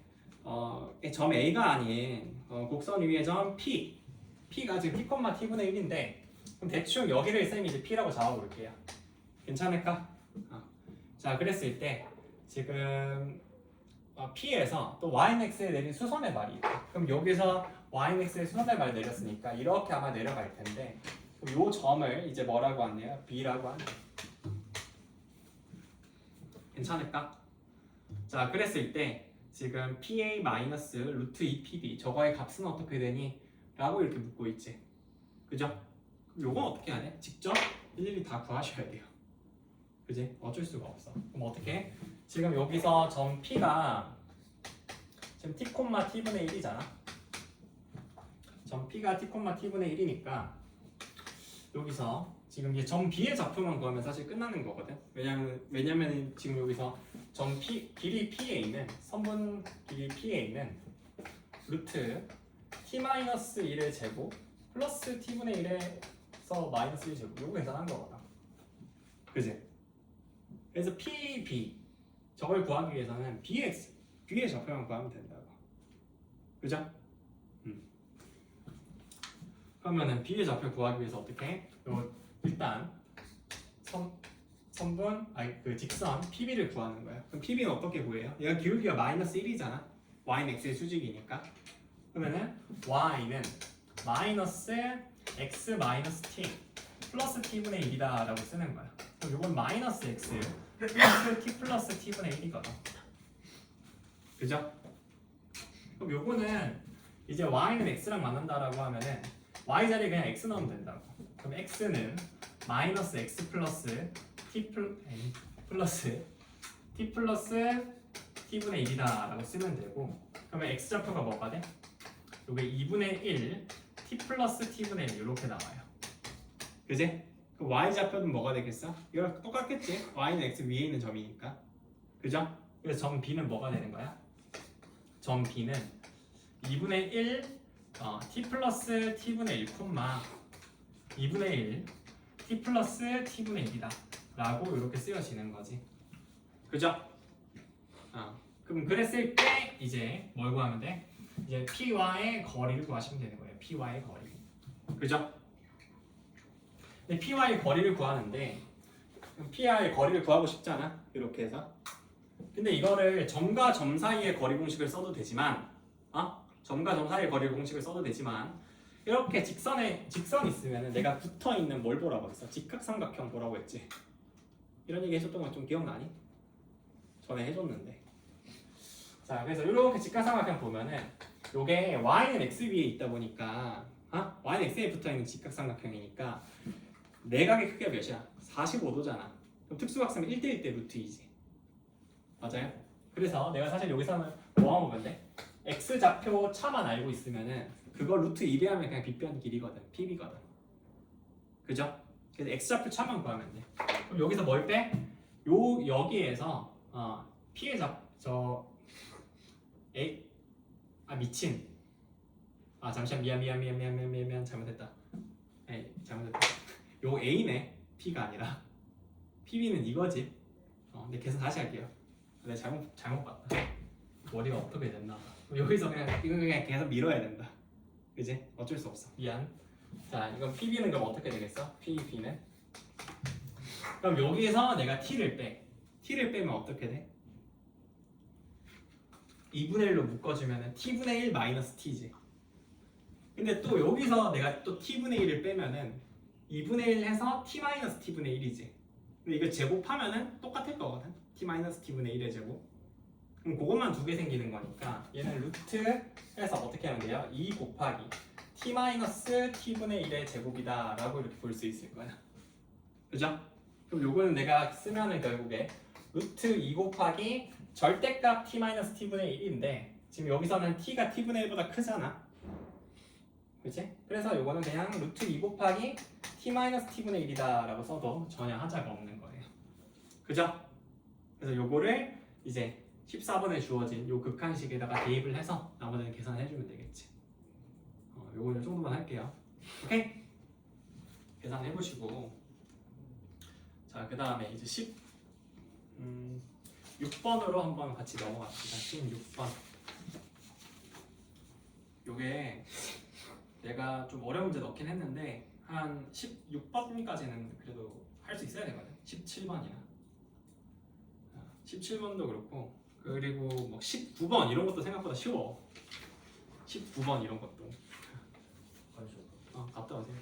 점 a가 아닌 곡선 위의 점 p p가 지금 p, t분의 1인데 그럼 대충 여기를 쌤이 이제 p라고 잡아볼게요. 괜찮을까? 자, 그랬을 때 지금 p에서 또 yx에 내린 수선의 말이 있다. 그럼 여기서 yx에 수선의 말 내렸으니까 이렇게 아마 내려갈 텐데 이 점을 이제 뭐라고 하네요? b라고 하네요. 괜찮을까? 자, 그랬을 때 지금 PA 마이너스 루트 2PB 저거의 값은 어떻게 되니? 라고 이렇게 묻고 있지. 그죠? 그럼 요건 어떻게 하냐? 직접 일일이 다 구하셔야 돼요. 그지? 어쩔 수가 없어. 그럼 어떻게? 지금 여기서 점 P가 지금 T, T분의 1이잖아. 점 P가 T, T분의 1이니까 여기서 지금 이제 점 B의 좌표만 구하면 사실 끝나는 거거든. 왜냐면 지금 여기서 점 P 길이 P에 있는 선분 길이 P에 있는 루트 T-1의 제곱 플러스 T분의 1에서 마이너스 1 제곱 요거 계산한 거거든. 그지? 그래서 PB 저걸 구하기 위해서는 B의 좌표만 구하면 된다고. 그죠? 그러면은 B의 좌표 구하기 위해서 어떻게 해? 일단 그 직선 PB를 구하는 거예요. 그럼 PB는 어떻게 구해요? 얘가 기울기가 마이너스 1이잖아. y는 x의 수직이니까. 그러면은 y는 마이너스 x 마이너스 t 플러스 t분의 1이다 라고 쓰는 거야. 그럼 이건 마이너스 x 플러스 t 플러스 t분의 1이거든. 그죠? 그럼 요거는 이제 y는 x랑 만난다라고 하면은 y 자리에 그냥 x 넣으면 된다고. 그럼 x는 마이너스 x 플러스 t 플러스 t분의 1이다 라고 쓰면 되고 그러면 x 좌표가 뭐가 돼? 요게 2분의 1 t 플러스 t분의 1 이렇게 나와요. 그지? 그럼 y 좌표는 뭐가 되겠어? 이거 똑같겠지? y는 x 위에 있는 점이니까. 그죠? 그래서 점 b는 뭐가 되는 거야? 점 b는 2분의 1 t 플러스 t분의 1 2분의 1 t 플러스 t분의 1이다 라고 이렇게 쓰여지는 거지. 그죠? 그럼 그랬을 때 이제 뭘 구하면 돼? 이제 P와의 거리를 구하시면 되는 거예요. P와의 거리. 그죠? 근데 P와의 거리를 구하는데 P와의 거리를 구하고 싶잖아. 이렇게 해서. 근데 이거를 점과 점 사이의 거리 공식을 써도 되지만 점과 점 사이의 거리 공식을 써도 되지만 이렇게 직선 있으면 내가 붙어 있는 뭘 보라고 했어? 직각삼각형 보라고 했지. 이런 얘기 해줬던 거 좀 기억나니? 전에 해줬는데. 자, 그래서 이렇게 직각삼각형 보면은 요게 y는 x 위에 있다 보니까 y는 x에 붙어 있는 직각삼각형이니까 내각의 크기가 몇이야? 45도잖아. 그럼 특수각삼은 1대1 대 루트 2지. 맞아요? 그래서 내가 사실 여기서는 뭐 하면 돼? x 좌표 차만 알고 있으면은 그걸 루트 2배 하면 그냥 빗변 길이거든. PB거든. 그죠? 그래서 x 좌표 차만 구하면 돼. 그럼 여기서 뭘 빼? 여기에서 P의 미친. 잠시만 미안 잘못했다. 잘못했다. 요 A네. P가 아니라 PB는 이거지. 근데 계산 다시 할게요. 내가 잘못 봤다. 머리가 어떻게 됐나. 여기서 이거 그냥 계속 밀어야 된다. 그지? 어쩔 수 없어. 미안. 자, 이건 PB는 그럼 어떻게 되겠어? PB는 그럼 여기에서 내가 T를 빼. T를 빼면 어떻게 돼? 2분의 1로 묶어주면 T분의 1 마이너스 T지. 근데 또 여기서 내가 또 T분의 1을 빼면은 2분의 1 해서 T 마이너스 T분의 1이지. 근데 이거 제곱하면은 똑같을 거거든. T 마이너스 T분의 1의 제곱. 그럼 그것만 두 개 생기는 거니까 얘는 루트해서 어떻게 하면 돼요? 2 곱하기 T 마이너스 T분의 1의 제곱이다 라고 이렇게 볼 수 있을 거야. 그죠? 그럼 요거는 내가 쓰면은 결국에 루트 2 곱하기 절대값 t-t분의 1인데 지금 여기서는 t가 t분의 1보다 크잖아. 그치? 그래서 요거는 그냥 루트 2 곱하기 t-t분의 1이다 라고 써도 전혀 하자가 없는 거예요. 그죠? 그래서 요거를 이제 14번에 주어진 요 극한식에다가 대입을 해서 나머지는 계산해주면 되겠지. 요거는 이 정도만 할게요. 오케이? 계산해보시고 자 그 다음에 이제 6번으로 한번 같이 넘어갑시다. 16번. 요게 내가 좀 어려운 문제 넣긴 했는데 한 16번까지는 그래도 할 수 있어야 되거든. 17번이나 17번도 그렇고 그리고 뭐 19번 이런 것도 생각보다 쉬워. 19번 이런 것도 갔다 오세요.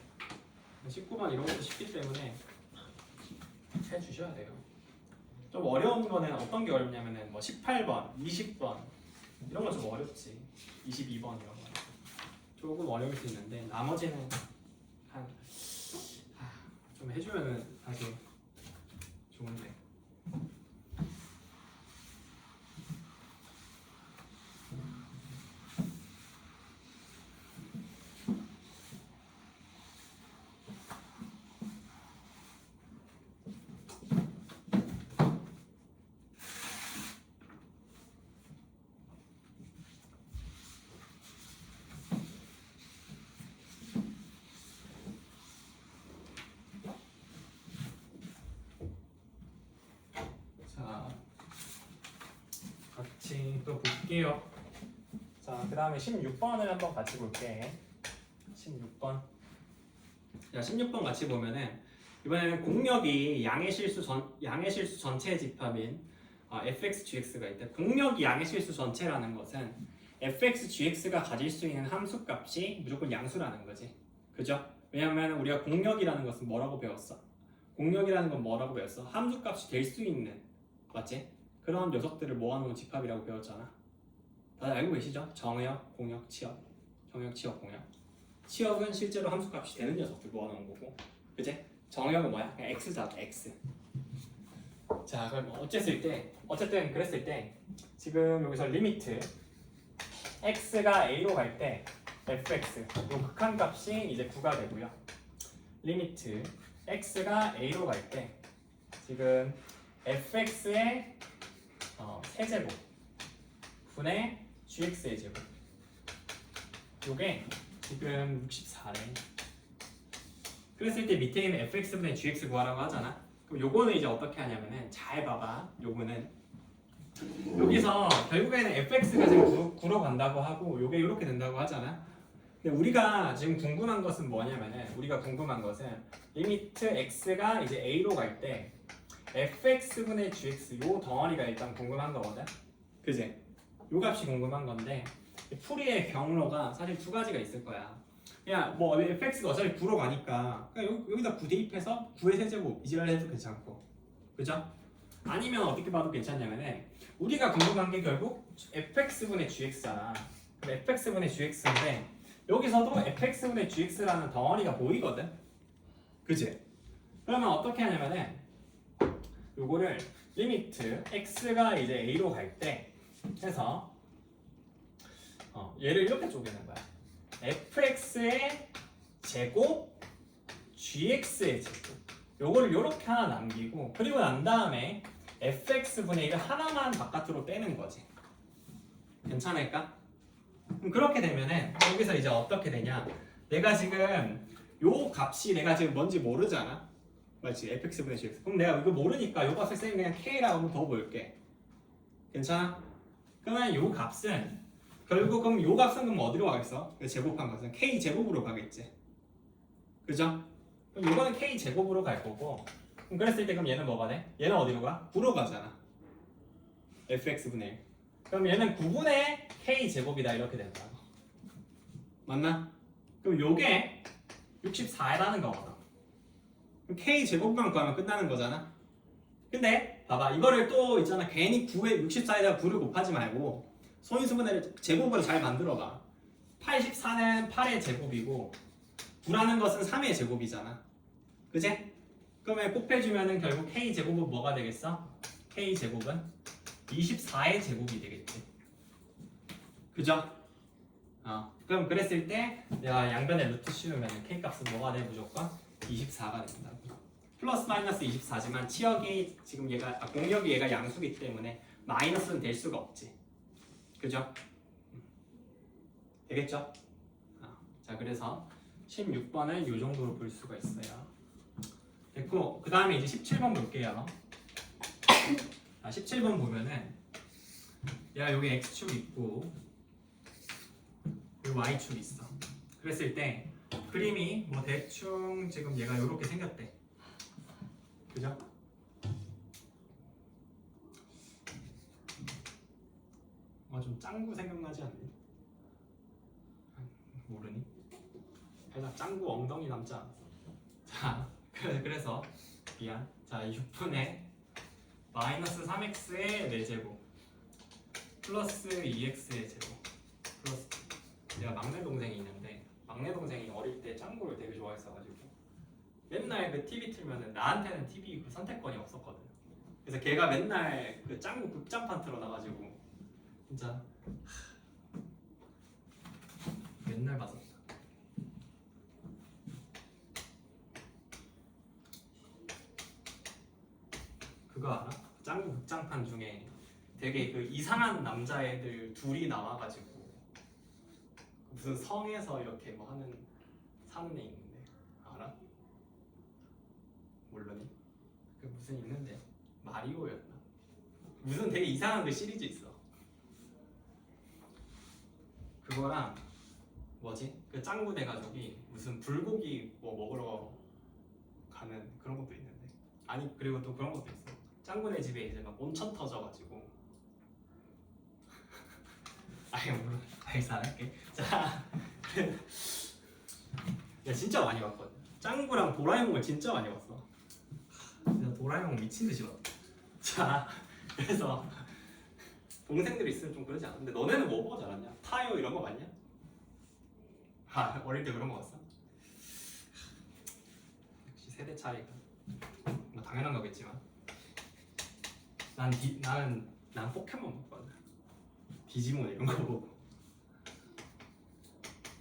19번 이런 것도 쉽기 때문에 해주셔야 돼요. 좀 어려운 거는 어떤 게 어렵냐면은 뭐 18번, 20번 이런 건 좀 어렵지. 22번 이런 거 조금 어려울 수 있는데 나머지는 좀 해주면은 사실 좋은데. 같이 또 볼게요. 자, 그 다음에 16번을 한번 같이 볼게. 16번. 자, 16번 같이 보면은 이번에는 공력이 양의 실수 전체의 집합인 fx,gx가 있대. 공력이 양의 실수 전체라는 것은 fx,gx가 가질 수 있는 함수값이 무조건 양수라는 거지. 그죠? 왜냐면 우리가 공력이라는 것은 뭐라고 배웠어? 공력이라는 건 뭐라고 배웠어? 함수값이 될 수 있는, 맞지? 그런 녀석들을 모아놓은 집합이라고 배웠잖아. 다들 알고 계시죠? 정의역, 공역, 치역. 정의역, 치역, 공역. 치역은 실제로 함수값이 되는 녀석들 모아놓은 거고, 그치? 정의역은 뭐야? 그냥 x잖아, x. 자, 그럼 어쨌든 그랬을 때 지금 여기서 리미트 x가 a로 갈 때 fx, 요 극한값이 이제 9가 되고요. 리미트 x가 a로 갈 때 지금 fx의 세제곱 분의 gx의 제곱, 요게 지금 64래. 그랬을 때 밑에 있는 fx분의 gx 구하라고 하잖아. 그럼 요거는 이제 어떻게 하냐면은 잘 봐봐. 요거는 여기서 결국에는 fx가 지금 9로 간다고 하고 요게 이렇게 된다고 하잖아. 근데 우리가 지금 궁금한 것은 뭐냐면은 리미트 x가 이제 a로 갈 때 fx분의 gx 요 덩어리가 일단 궁금한 거거든. 그지? 요 값이 궁금한 건데 풀이의 경로가 사실 두 가지가 있을 거야. 그냥 뭐 fx가 어차피 9로 가니까 그냥 여기다 9 대입해서 9의 세제곱 이지랄 해도 괜찮고, 그죠? 아니면 어떻게 봐도 괜찮냐면은 우리가 궁금한 게 결국 fx분의 gx잖아. 근데 fx분의 gx인데 여기서도 fx분의 gx라는 덩어리가 보이거든. 그치? 그러면 어떻게 하냐면은 요거를 리미트 x가 이제 a로 갈 때 해서 얘를 이렇게 쪼개는 거야. fx의 제곱 gx의 제곱, 요거를 요렇게 하나 남기고 그리고 난 다음에 fx분의 1을 하나만 바깥으로 빼는 거지. 괜찮을까? 그럼 그렇게 되면은 여기서 이제 어떻게 되냐, 내가 지금 요 값이 내가 지금 뭔지 모르잖아. 맞지? fx분의 gx. 그럼 내가 이거 모르니까 요 값을 쌤 그냥 k라고 한번 더 볼게. 괜찮아? 그러면 요 값은 결국 그럼 요 값은 그럼 어디로 가겠어? 제곱한 것은 k 제곱으로 가겠지. 그죠? 그럼 요거는 k 제곱으로 갈 거고, 그럼 그랬을 때 그럼 얘는 뭐가 돼? 얘는 어디로 가? 9로 가잖아. fx분의 1. 그럼 얘는 9분의 k 제곱이다 이렇게 된다고. 맞나? 그럼 요게 64라는 거거든. 그럼 k 제곱만 구하면 끝나는 거잖아. 근데 봐봐, 이거를 또 있잖아, 괜히 9에 64에다가 9를 곱하지 말고 소인수분해를 제곱으로 잘 만들어봐. 84는 8의 제곱이고 9라는 것은 3의 제곱이잖아. 그지? 그러면 곱해주면은 결국 k 제곱은 뭐가 되겠어? k 제곱은 24의 제곱이 되겠지. 그죠? 그럼 그랬을 때 내가 양변에 루트 씌우면 k 값은 뭐가 돼? 무조건 24가 된다고. 플러스 마이너스 24지만 치역이 지금 공역이 얘가 양수기 때문에 마이너스는 될 수가 없지. 그죠? 되겠죠? 자, 그래서 16번을 이 정도로 볼 수가 있어요. 됐고, 그 다음에 이제 17번 볼게요. 17번 보면은 얘가 여기 x축 있고 여기 y축 있어. 그랬을 때 그림이 뭐 대충 지금 얘가 이렇게 생겼대. 그죠? 좀 짱구 생각나지 않니? 모르니? 살짝 짱구 엉덩이 남지 않았어. 자, 그래서 미안. 자, 6분의 마이너스 3x의 4제곱 플러스 2x의 제곱 플러스 내가 막내 동생이 있는데 막내 동생이 어릴 때 짱구를 되게 좋아했어가지고 맨날 그 TV 틀면은 나한테는 TV 그 선택권이 없었거든. 그래서 걔가 맨날 그 짱구 극장판 틀어놔가지고 진짜 맨날 봤었다. 그거 알아? 짱구 극장판 중에 되게 그 이상한 남자애들 둘이 나와가지고 무슨 성에서 이렇게 뭐 하는 사는 애 있는데 알아? 모르니? 그 무슨 있는데 마리오였나? 무슨 되게 이상한 그 시리즈 있어. 그거랑 뭐지? 그 짱구대 가족이 무슨 불고기 뭐 먹으러 가는 그런 것도 있는데 아니 그리고 또 그런 것도 있어. 짱구네 집에 이제 막 온천 터져가지고 아예 물론 알겠어 안 할게. 자, 야 진짜 많이 봤거든. 짱구랑 도라에몽을 진짜 많이 봤어. 진짜 도라에몽 미친 듯이 봤어. 자, 그래서 동생들이 있으면 좀 그러지 않아? 근데 너네는 뭐 보고 자랐냐? 타요 이런 거 봤냐? 어릴 때 그런 거 봤어? 역시 세대 차이가 뭐 당연한 거겠지만 난 포켓몬 봤거든. 디지몬 이런 거 보고.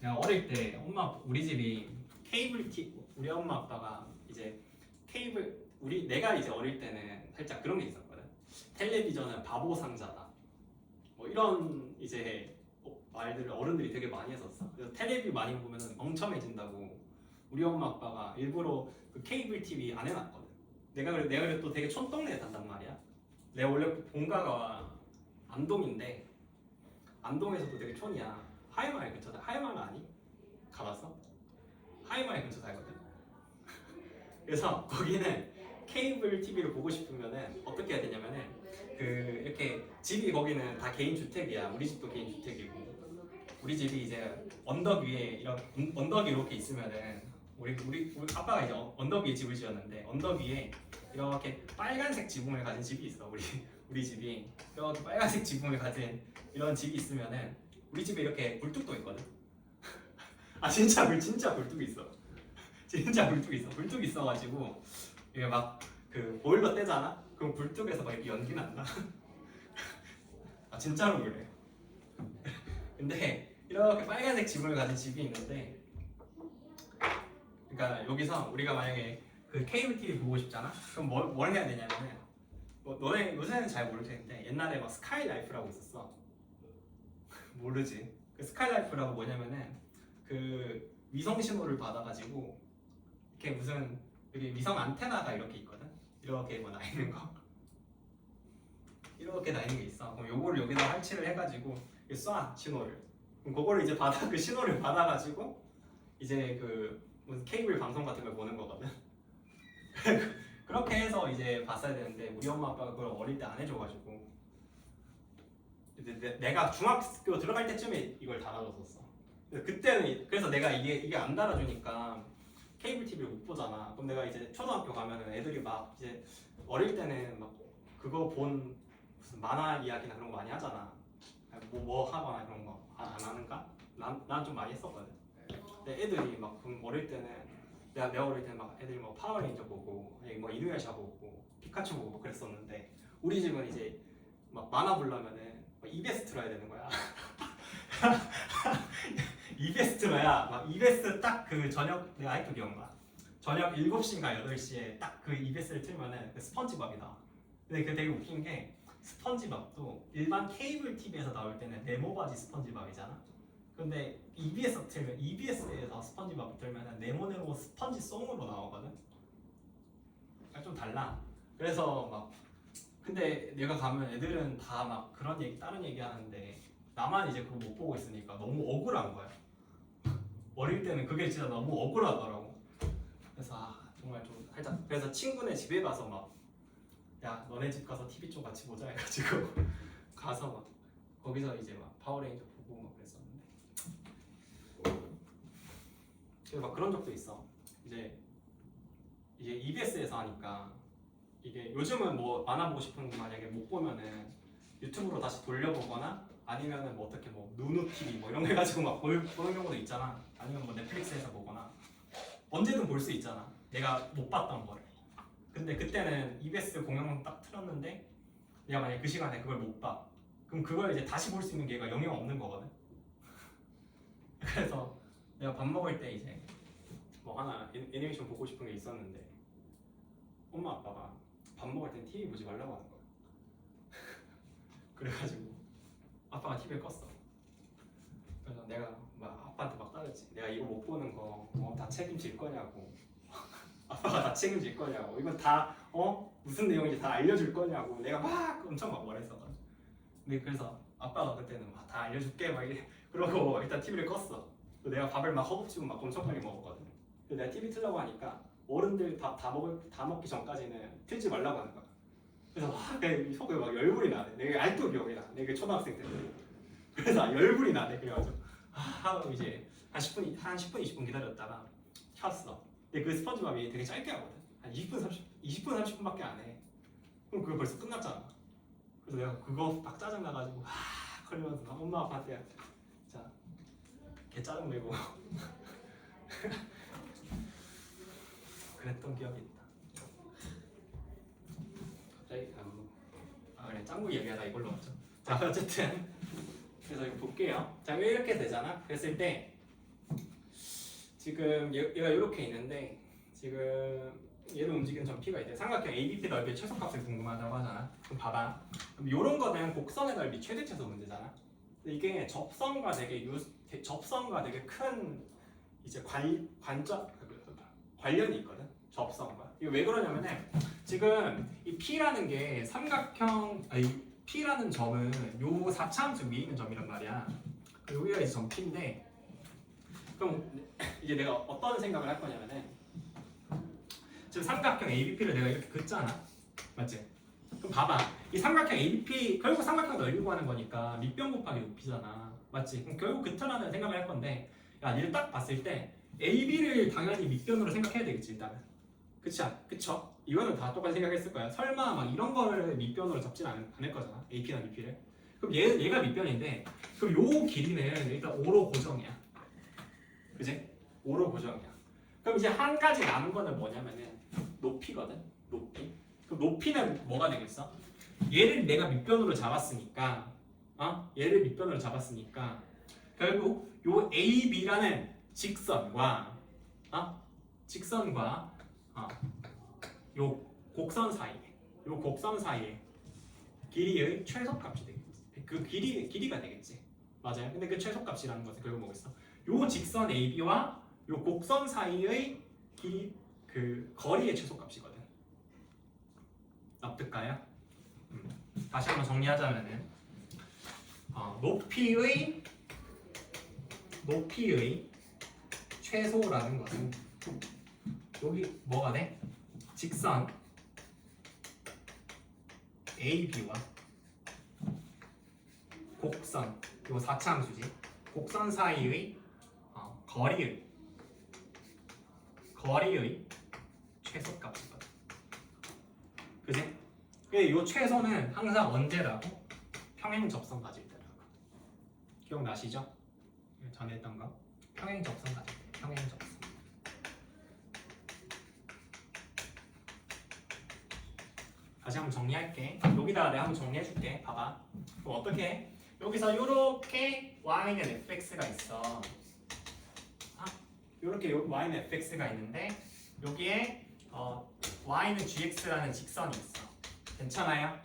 내가 어릴 때 우리 집이 케이블 우리 엄마 아빠가 이제 내가 이제 어릴 때는 살짝 그런 게 있었거든. 텔레비전은 바보 상자다. 뭐 이런 이제 말들을 어른들이 되게 많이 했었어. 그래서 텔레비 많이 보면 멍청해진다고 우리 엄마 아빠가 일부러 그 케이블 TV 안 해놨거든. 내가 그래 또 되게 촌동네에 산단 말이야. 내가 원래 본가가 안동인데 안동에서도 되게 촌이야. 하이마을 근처다. 하이마을 아니? 가봤어? 하이마을 근처 살거든. 그래서 거기는 케이블 TV를 보고 싶으면은 어떻게 해야 되냐면은 그 이렇게 집이 거기는 다 개인 주택이야. 우리 집도 개인 주택이고 우리 집이 이제 언덕 위에 언덕이 이렇게 있으면은 우리 아빠가 이제 언덕 위에 집을 지었는데 언덕 위에 이렇게 빨간색 지붕을 가진 집이 있어. 우리 집이 이렇게 빨간색 지붕을 가진 이런 집이 있으면은 우리 집에 이렇게 굴뚝도 있거든. 진짜 굴뚝이 있어. 진짜 굴뚝이 있어. 굴뚝이 있어가지고 이게 막 그 보일러 떼잖아. 그럼 굴뚝에서 막 이렇게 연기 난다. 진짜로 그래. 근데 이렇게 빨간색 지붕을 가진 집이 있는데, 그러니까 여기서 우리가 만약에 그 케이블 TV 보고 싶잖아. 그럼 뭘 해야 되냐면은 너네 요새는 잘 모를 텐데 옛날에 막 스카이라이프라고 있었어. 모르지. 그 스카이라이프라고 뭐냐면은 그 위성 신호를 받아가지고 이렇게 무슨 여기 위성 안테나가 이렇게 있거든. 이렇게 뭐 나 있는 거. 이렇게 나 있는 게 있어. 그럼 요거를 여기다 설치를 해가지고 쏴 신호를. 그럼 그거를 이제 그 신호를 받아가지고 이제 그 무슨 케이블 방송 같은 걸 보는 거거든. 그렇게 해서 이제 봤어야 되는데 우리 엄마 아빠가 그걸 어릴 때 안 해줘가지고 내가 중학교 들어갈 때쯤에 이걸 달아줬었어. 그때는 그래서 내가 이게 안 달아주니까 케이블 TV를 못 보잖아. 그럼 내가 이제 초등학교 가면은 애들이 막 이제 어릴 때는 막 그거 본 무슨 만화 이야기나 그런 거 많이 하잖아. 뭐 하거나 그런 거 안 하는가? 난 좀 많이 했었거든. 근데 애들이 막 어릴 때는 내가 어릴 때는 막 애들이 뭐 파워레인저 보고 뭐 이누야샤 보고 피카츄 보고 그랬었는데 우리 집은 이제 막 만화 보려면은 EBS 틀어야 되는 거야. EBS 틀어야 막 EBS 딱 그 저녁 내가 아직도 기억나. 저녁 7시인가 8시에 딱 그 EBS를 틀면은 그 스펀지밥이 나와. 근데 그 되게 웃긴 게 스펀지밥도 일반 케이블 TV에서 나올 때는 네모바지 스펀지밥이잖아. 근데 EBS에서 스펀지밥을 틀면은 네모네모 스펀지송으로 나오거든. 그러니까 좀 달라. 그래서 막 근데 내가 가면 애들은 다 막 그런 얘기 다른 얘기 하는데 나만 이제 그거 못 보고 있으니까 너무 억울한 거야. 어릴 때는 그게 진짜 너무 억울하더라고. 그래서 정말 좀 살짝 그래서 친구네 집에 가서 막 야 너네 집 가서 TV 좀 같이 보자 해가지고 가서 막 거기서 이제 막 파워레인저 보고 막 그랬었는데 그래서 막 그런 적도 있어. 이제 EBS에서 하니까 이게 요즘은 뭐 만화 보고 싶은 거 만약에 못 보면은 유튜브로 다시 돌려보거나 아니면은 뭐 어떻게 뭐 누누 TV 뭐 이런 거 해가지고 막 보는 경우도 있잖아. 아니면 뭐 넷플릭스에서 보거나 언제든 볼 수 있잖아. 내가 못 봤던 거를. 근데 그때는 EBS 공영방 딱 틀었는데 내가 만약 그 시간에 그걸 못 봐. 그럼 그걸 이제 다시 볼 수 있는 기회가 영영 없는 거거든. 그래서 내가 밥 먹을 때 이제 뭐 하나 애니메이션 보고 싶은 게 있었는데 엄마 아빠가 밥 먹을 땐 TV 보지 말라고 하는 거야. 그래가지고 아빠가 TV를 껐어. 그래서 내가 막 아빠한테 막 따졌지. 내가 이거 못 보는 거 다 책임질 거냐고. 아빠가 다 책임질 거냐고. 이거 다 무슨 내용인지 다 알려줄 거냐고. 내가 막 엄청 막 말했었거든. 근데 그래서 아빠가 그때는 막 다 알려줄게 막 이래. 그러고 일단 TV를 껐어. 내가 밥을 막 허겁지겁 막 엄청 빨리 먹었거든. 근데 내가 TV 틀라고 하니까 어른들 밥 다 먹기 전까지는 틀지 말라고 하는 거야. 그래서 내 속에 막 열불이 나네. 내가 아직도 기억이 나. 내가 초등학생 때. 그래서 열불이 나네. 그래가지고 이제 한 10분 20분 기다렸다가 켰어. 근데 그 스펀지밥이 되게 짧게 하거든. 한 20분 30분밖에 안 해. 그럼 그거 벌써 끝났잖아. 그래서 내가 그거 딱 짜증 나가지고 그러면서 엄마 아빠한테 자 개 짜증 내고 그랬던 기억이 있다. 갑자기 그래 짱구 얘기하다 이걸로 왔죠. 자 어쨌든 그래서 이거 볼게요. 자 이렇게 되잖아. 그랬을 때 지금 얘가 이렇게 있는데 지금 얘를 움직이는 점 P가 있대. 삼각형 ABP 넓이의 최소값이 궁금하다고 하잖아. 그럼 봐봐. 그럼 이런 거는 곡선의 넓이 최대 최소 문제잖아. 근데 이게 접선과 되게 큰 이제 관련이 있거든. 접선과. 이게 왜 그러냐면은 지금 이 P라는 게 P라는 점은 요 4차함수 위에 있는 점이란 말이야. 여기가 이제 점 P인데 그럼 이제 내가 어떤 생각을 할 거냐면은 지금 삼각형 ABP를 내가 이렇게 긋잖아. 맞지? 그럼 봐봐. 이 삼각형 ABP 결국 삼각형 넓이 구하는 거니까 밑변 곱하기 높이잖아. 맞지? 그럼 결국 그트라는 생각을 할 건데 야, 얘를 딱 봤을 때 AB를 당연히 밑변으로 생각해야 되겠지 일단은. 그쵸? 이거는 다 똑같이 생각했을 거야. 설마 막 이런 거를 밑변으로 잡진 않을 거잖아. AP나 BP를. 그럼 얘가 밑변인데 그럼 요 길이는 일단 5로 고정이야. 그지? 5로 고정이야. 그럼 이제 한 가지 남은 거는 뭐냐면은 높이거든. 높이. 그럼 높이는 뭐가 되겠어? 얘를 내가 밑변으로 잡았으니까 얘를 밑변으로 잡았으니까 결국 요 AB라는 직선과 요 곡선 사이에 길이의 최소값이 되겠지. 그 길이가 되겠지. 맞아요. 근데 그 최소값이라는 것은 결국 뭐겠어? 요 직선 AB와 요 곡선 사이의 길이 그 거리의 최소값이거든. 납득가요? 다시 한번 정리하자면은 높이의 최소라는 것은 여기 뭐가 돼? 직선 AB와 곡선 요 4차함수지. 곡선 사이의 거리의 최소값이거든. 그지? 이 최소는 항상 언제라고? 평행 접선 가질 때라고. 기억나시죠? 전에 했던 거. 평행 접선 가질 때. 평행 접선. 다시 한번 정리할게. 여기다가 내가 한번 정리해줄게. 봐봐. 그럼 어떻게 해? 여기서 요렇게 y는 fx가 있어. 요렇게 y는 fx가 있는데 여기에 y는 gx라는 직선이 있어. 괜찮아요?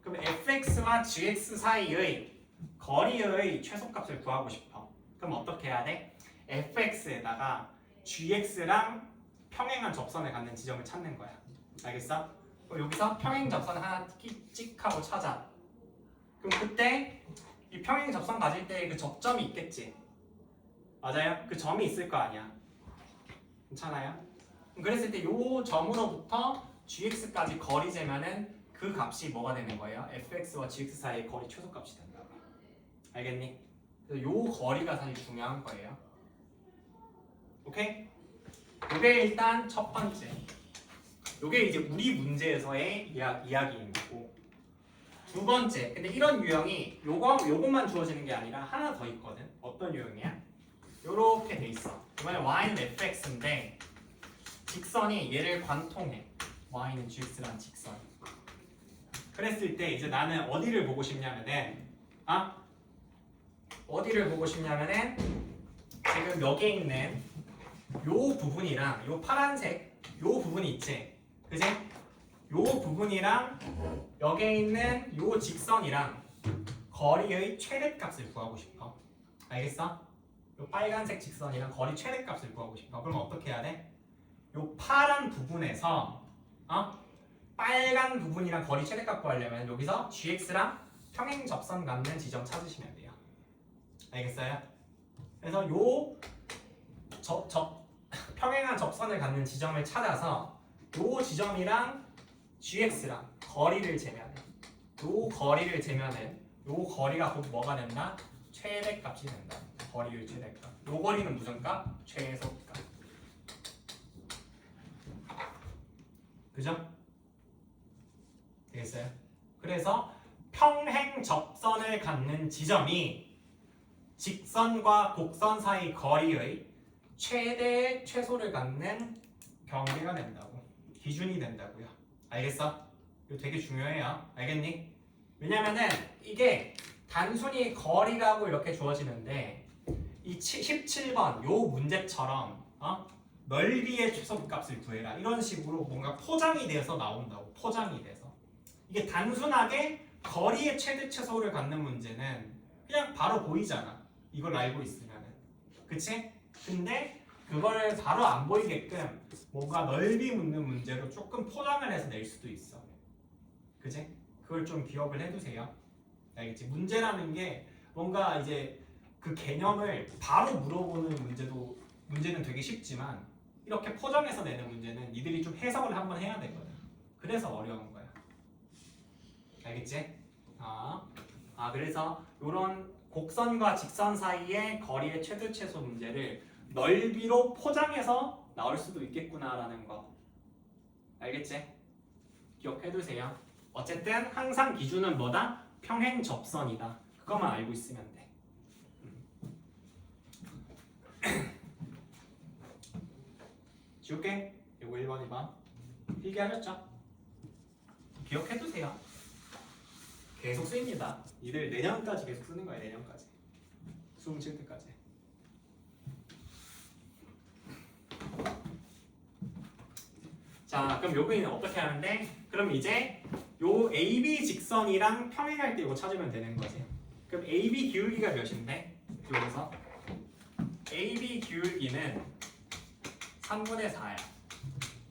그럼 fx와 gx 사이의 거리의 최소값을 구하고 싶어. 그럼 어떻게 해야 돼? fx에다가 gx랑 평행한 접선을 갖는 지점을 찾는 거야. 알겠어? 그럼 여기서 평행 접선 하나 찍 하고 찾아. 그럼 그때 이 평행 접선 가질 때 그 접점이 있겠지. 맞아요? 그 점이 있을 거 아니야. 괜찮아요? 그랬을 때 요 점으로부터 gx까지 거리 재면은 그 값이 뭐가 되는 거예요? fx와 gx 사이의 거리 최소값이 된다고. 알겠니? 그래서 요 거리가 사실 중요한 거예요. 오케이? 요게 일단 첫 번째. 요게 이제 우리 문제에서의 이야기인 거고. 두 번째. 근데 이런 유형이 요것만 주어지는 게 아니라 하나 더 있거든. 어떤 유형이야? 요렇게 돼 있어. 이번에 y는 fx인데 직선이 얘를 관통해. y는 gx라는 직선. 그랬을 때 이제 나는 어디를 보고 싶냐면은 어디를 보고 싶냐면은 지금 여기에 있는 요 부분이랑 요 파란색 요 부분이 있지. 그지? 요 부분이랑 여기에 있는 요 직선이랑 거리의 최대값을 구하고 싶어. 알겠어? 요 빨간색 직선이랑 거리 최대값을 구하고 싶어. 그럼 어떻게 해야 돼? 요 파란 부분에서 빨간 부분이랑 거리 최대값 구하려면 여기서 gx랑 평행 접선 갖는 지점 찾으시면 돼요. 알겠어요? 그래서 요 평행한 접선을 갖는 지점을 찾아서 요 지점이랑 gx랑 거리를 재면 요 거리를 재면은 요 거리가 곧 뭐가 된다? 최대값이 된다. 거리의 최대값. 요 거리는 무슨 값? 최소값. 그죠? 되겠어요? 그래서 평행 접선을 갖는 지점이 직선과 곡선 사이 거리의 최대 최소를 갖는 경계가 된다고. 기준이 된다고요. 알겠어? 이거 되게 중요해요. 알겠니? 왜냐면은 이게 단순히 거리라고 이렇게 주어지는데 이 17번 요 문제처럼 넓이의 최소값을 구해라 이런 식으로 뭔가 포장이 돼서 나온다고. 포장이 돼서 이게 단순하게 거리의 최대 최소를 갖는 문제는 그냥 바로 보이잖아. 이걸 알고 있으면은. 그치? 근데 그거를 바로 안 보이게끔 뭔가 넓이 묻는 문제로 조금 포장을 해서 낼 수도 있어. 그치? 그걸 좀 기억을 해두세요. 알겠지? 문제라는 게 뭔가 이제 그 개념을 바로 물어보는 문제는 되게 쉽지만 이렇게 포장해서 내는 문제는 니들이 좀 해석을 한번 해야 되거든. 그래서 어려운 거야. 알겠지? 그래서 이런 곡선과 직선 사이의 거리의 최대 최소 문제를 넓이로 포장해서 나올 수도 있겠구나라는 거. 알겠지? 기억해두세요. 어쨌든 항상 기준은 뭐다? 평행 접선이다. 그것만 알고 있으면 돼. 지울게. 이거 1번, 2번. 필기하셨죠? 기억해두세요. 계속 쓰입니다. 이들 내년까지 계속 쓰는 거야. 내년까지. 수능 칠 때까지. 자, 그럼 여기는 어떻게 하는데? 그럼 이제 요 AB 직선이랑 평행할 때 이거 찾으면 되는 거지. 그럼 AB 기울기가 몇인데? 여기서 AB 기울기는 3분의 4야.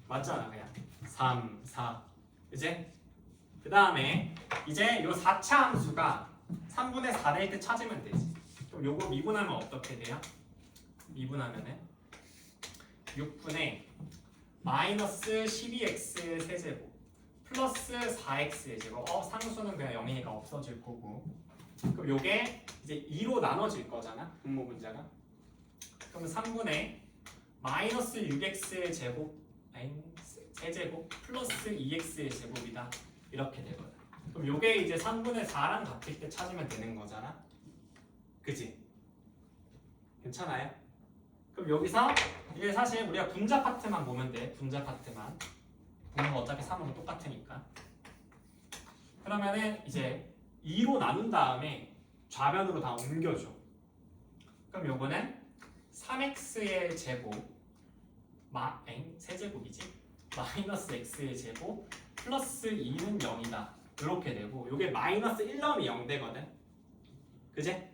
맞잖아, 그냥. 3, 4. 그치? 그 다음에 이제 요 4차 함수가 3분의 4 될 때 찾으면 되지. 그럼 요거 미분하면 어떻게 돼요? 미분하면은 6분의 마이너스 12x 세제곱 플러스 4x 제곱. 상수는 그냥 0이니까 없어질 거고. 그럼 요게 이제 2로 나눠질 거잖아. 분모 문자가. 그러면 3분의 마이너스 6x 제곱 세제곱 플러스 2x 제곱이다. 이렇게 되거든. 그럼 요게 이제 3분의 4랑 같을 때 찾으면 되는 거잖아. 그지? 괜찮아요? 그럼 여기서 이게 사실 우리가 분자 파트만 보면 돼. 분자 파트만. 분모가 어차피 3으로 똑같으니까. 그러면은 이제 2로 나눈 다음에 좌변으로 다 옮겨줘. 그럼 요거는 3x의 제곱 세제곱이지? 마이너스 x의 제곱 플러스 2는 0이다. 이렇게 되고 요게 마이너스 1 넣으면 0 되거든. 그제?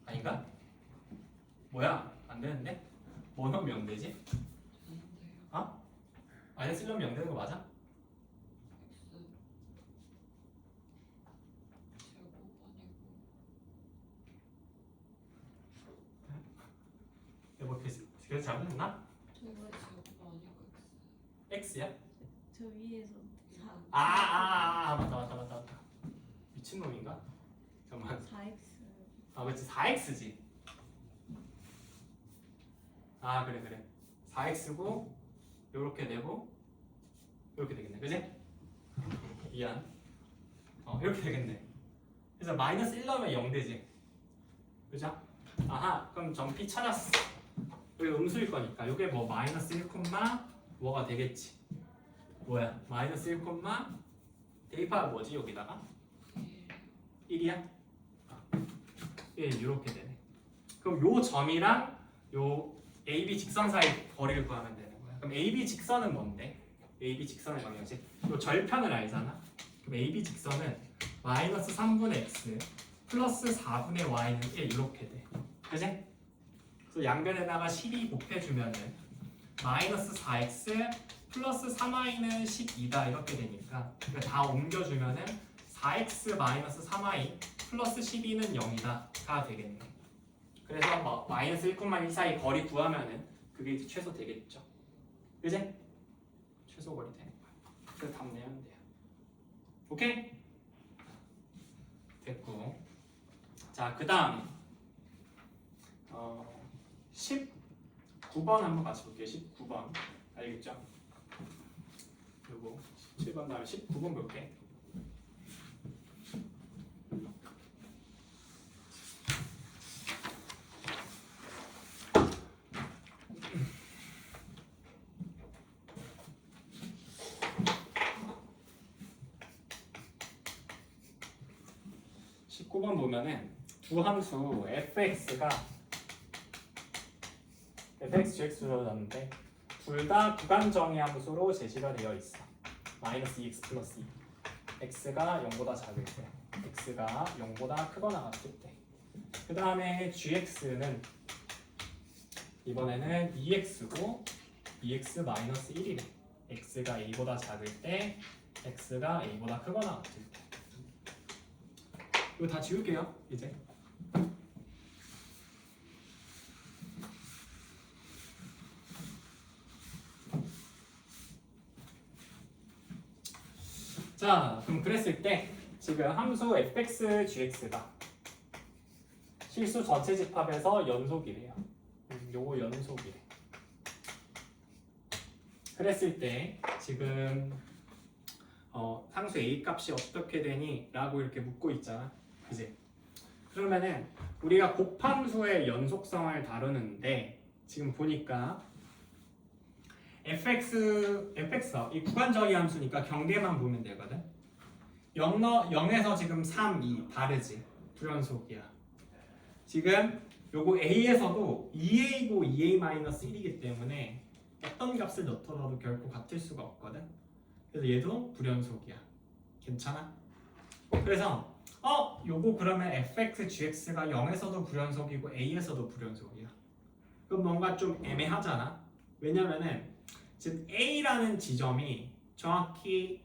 아닌가? 뭐야? 안 되는데? 뭐 넣으면 0 되지? 어? 마이너스 1 넣으면 0 되는 거 맞아? 뭐 그래서 잘못했나? x야? 저 위에서 4. 맞다. 미친놈인가? 잠깐만. 4x. 아 그렇지 4x지. 아 그래 4x고 요렇게 되고 요렇게 되겠네. 그지? 미안. 이렇게 되겠네. 그래서 마이너스 1 넣으면 0 되지. 그죠? 아하 그럼 점피 찾았어. 여기 음수일 거니까 요게 뭐 마이너스 1, 뭐가 되겠지. 뭐야? 마이너스 1, 대입하가 뭐지 여기다가? 1이야? 1 이렇게 되네. 그럼 요 점이랑 요 AB 직선 사이 거리를 구하면 되는 거야. 그럼 AB 직선은 뭔데? AB 직선의 방향식. 요 절편을 알잖아. 그럼 AB 직선은 마이너스 3분의 x 플러스 4분의 y는 1 이렇게 돼. 그지? 그래서 양변에다가 12 곱해주면은 마이너스 4x 플러스 3y는 12다 이렇게 되니까 다 옮겨주면은 4x 마이너스 3y 플러스 12는 0이다가 되겠네. 그래서 뭐 마이너스 1,1 사이 거리 구하면은 그게 이제 최소 되겠죠. 그지? 최소 거리 되는 거야. 그래서 답 내면 돼요. 오케이? 됐고. 자, 그 다음에 19번 한번 같이 볼게요. 19번. 알겠죠? 그리고 17번 다음에 19번 볼게. 번 보면은 두 함수 fx가 fx, gx로 줬는데 둘 다 구간 정의 함수로 제시가 되어 있어. 마이너스 2x 플러스 2. x가 0보다 작을 때, x가 0보다 크거나 같을 때. 그 다음에 gx는 이번에는 2x고 2x 마이너스 1이래. x가 a보다 작을 때, x가 a보다 크거나 같을 때. 이거 다 지울게요. 이제. 자, 그럼 그랬을 때 지금 함수 fx, gx가 실수 전체 집합에서 연속이래요. 요거 연속이래. 그랬을 때 지금 상수 a 값이 어떻게 되니? 라고 이렇게 묻고 있잖아. 그지? 그러면은 우리가 곱함수의 연속성을 다루는데 지금 보니까 fx 이 구간정의 함수니까 경계만 보면 되거든. 0에서 지금 3, 2 다르지? 불연속이야. 지금 요거 a에서도 2a고 2a-1이기 때문에 어떤 값을 넣더라도 결코 같을 수가 없거든. 그래서 얘도 불연속이야. 괜찮아? 그래서 요거 그러면 fx, gx가 0에서도 불연속이고 a에서도 불연속이야. 그럼 뭔가 좀 애매하잖아. 왜냐면은 지금 a라는 지점이 정확히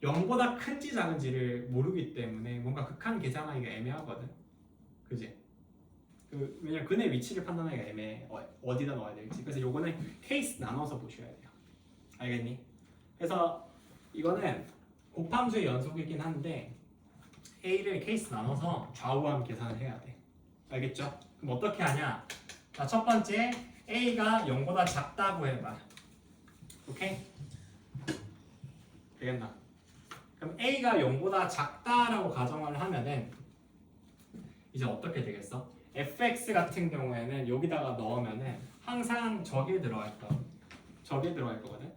0보다 큰지 작은지를 모르기 때문에 뭔가 극한 계산하기가 애매하거든. 그지? 왜냐면 근의 위치를 판단하기가 애매해. 어디다 넣어야 될지. 그래서 요거는 케이스 나눠서 보셔야 돼요. 알겠니? 그래서 이거는 곱함수의 연속이긴 한데 A를 케이스 나눠서 좌우함 계산을 해야 돼. 알겠죠? 그럼 어떻게 하냐? 자, 첫 번째 A가 0보다 작다고 해봐. 오케이? 되겠나? 그럼 A가 0보다 작다라고 가정을 하면은 이제 어떻게 되겠어? fx 같은 경우에는 여기다가 넣으면은 항상 저기에 들어갈 거거든.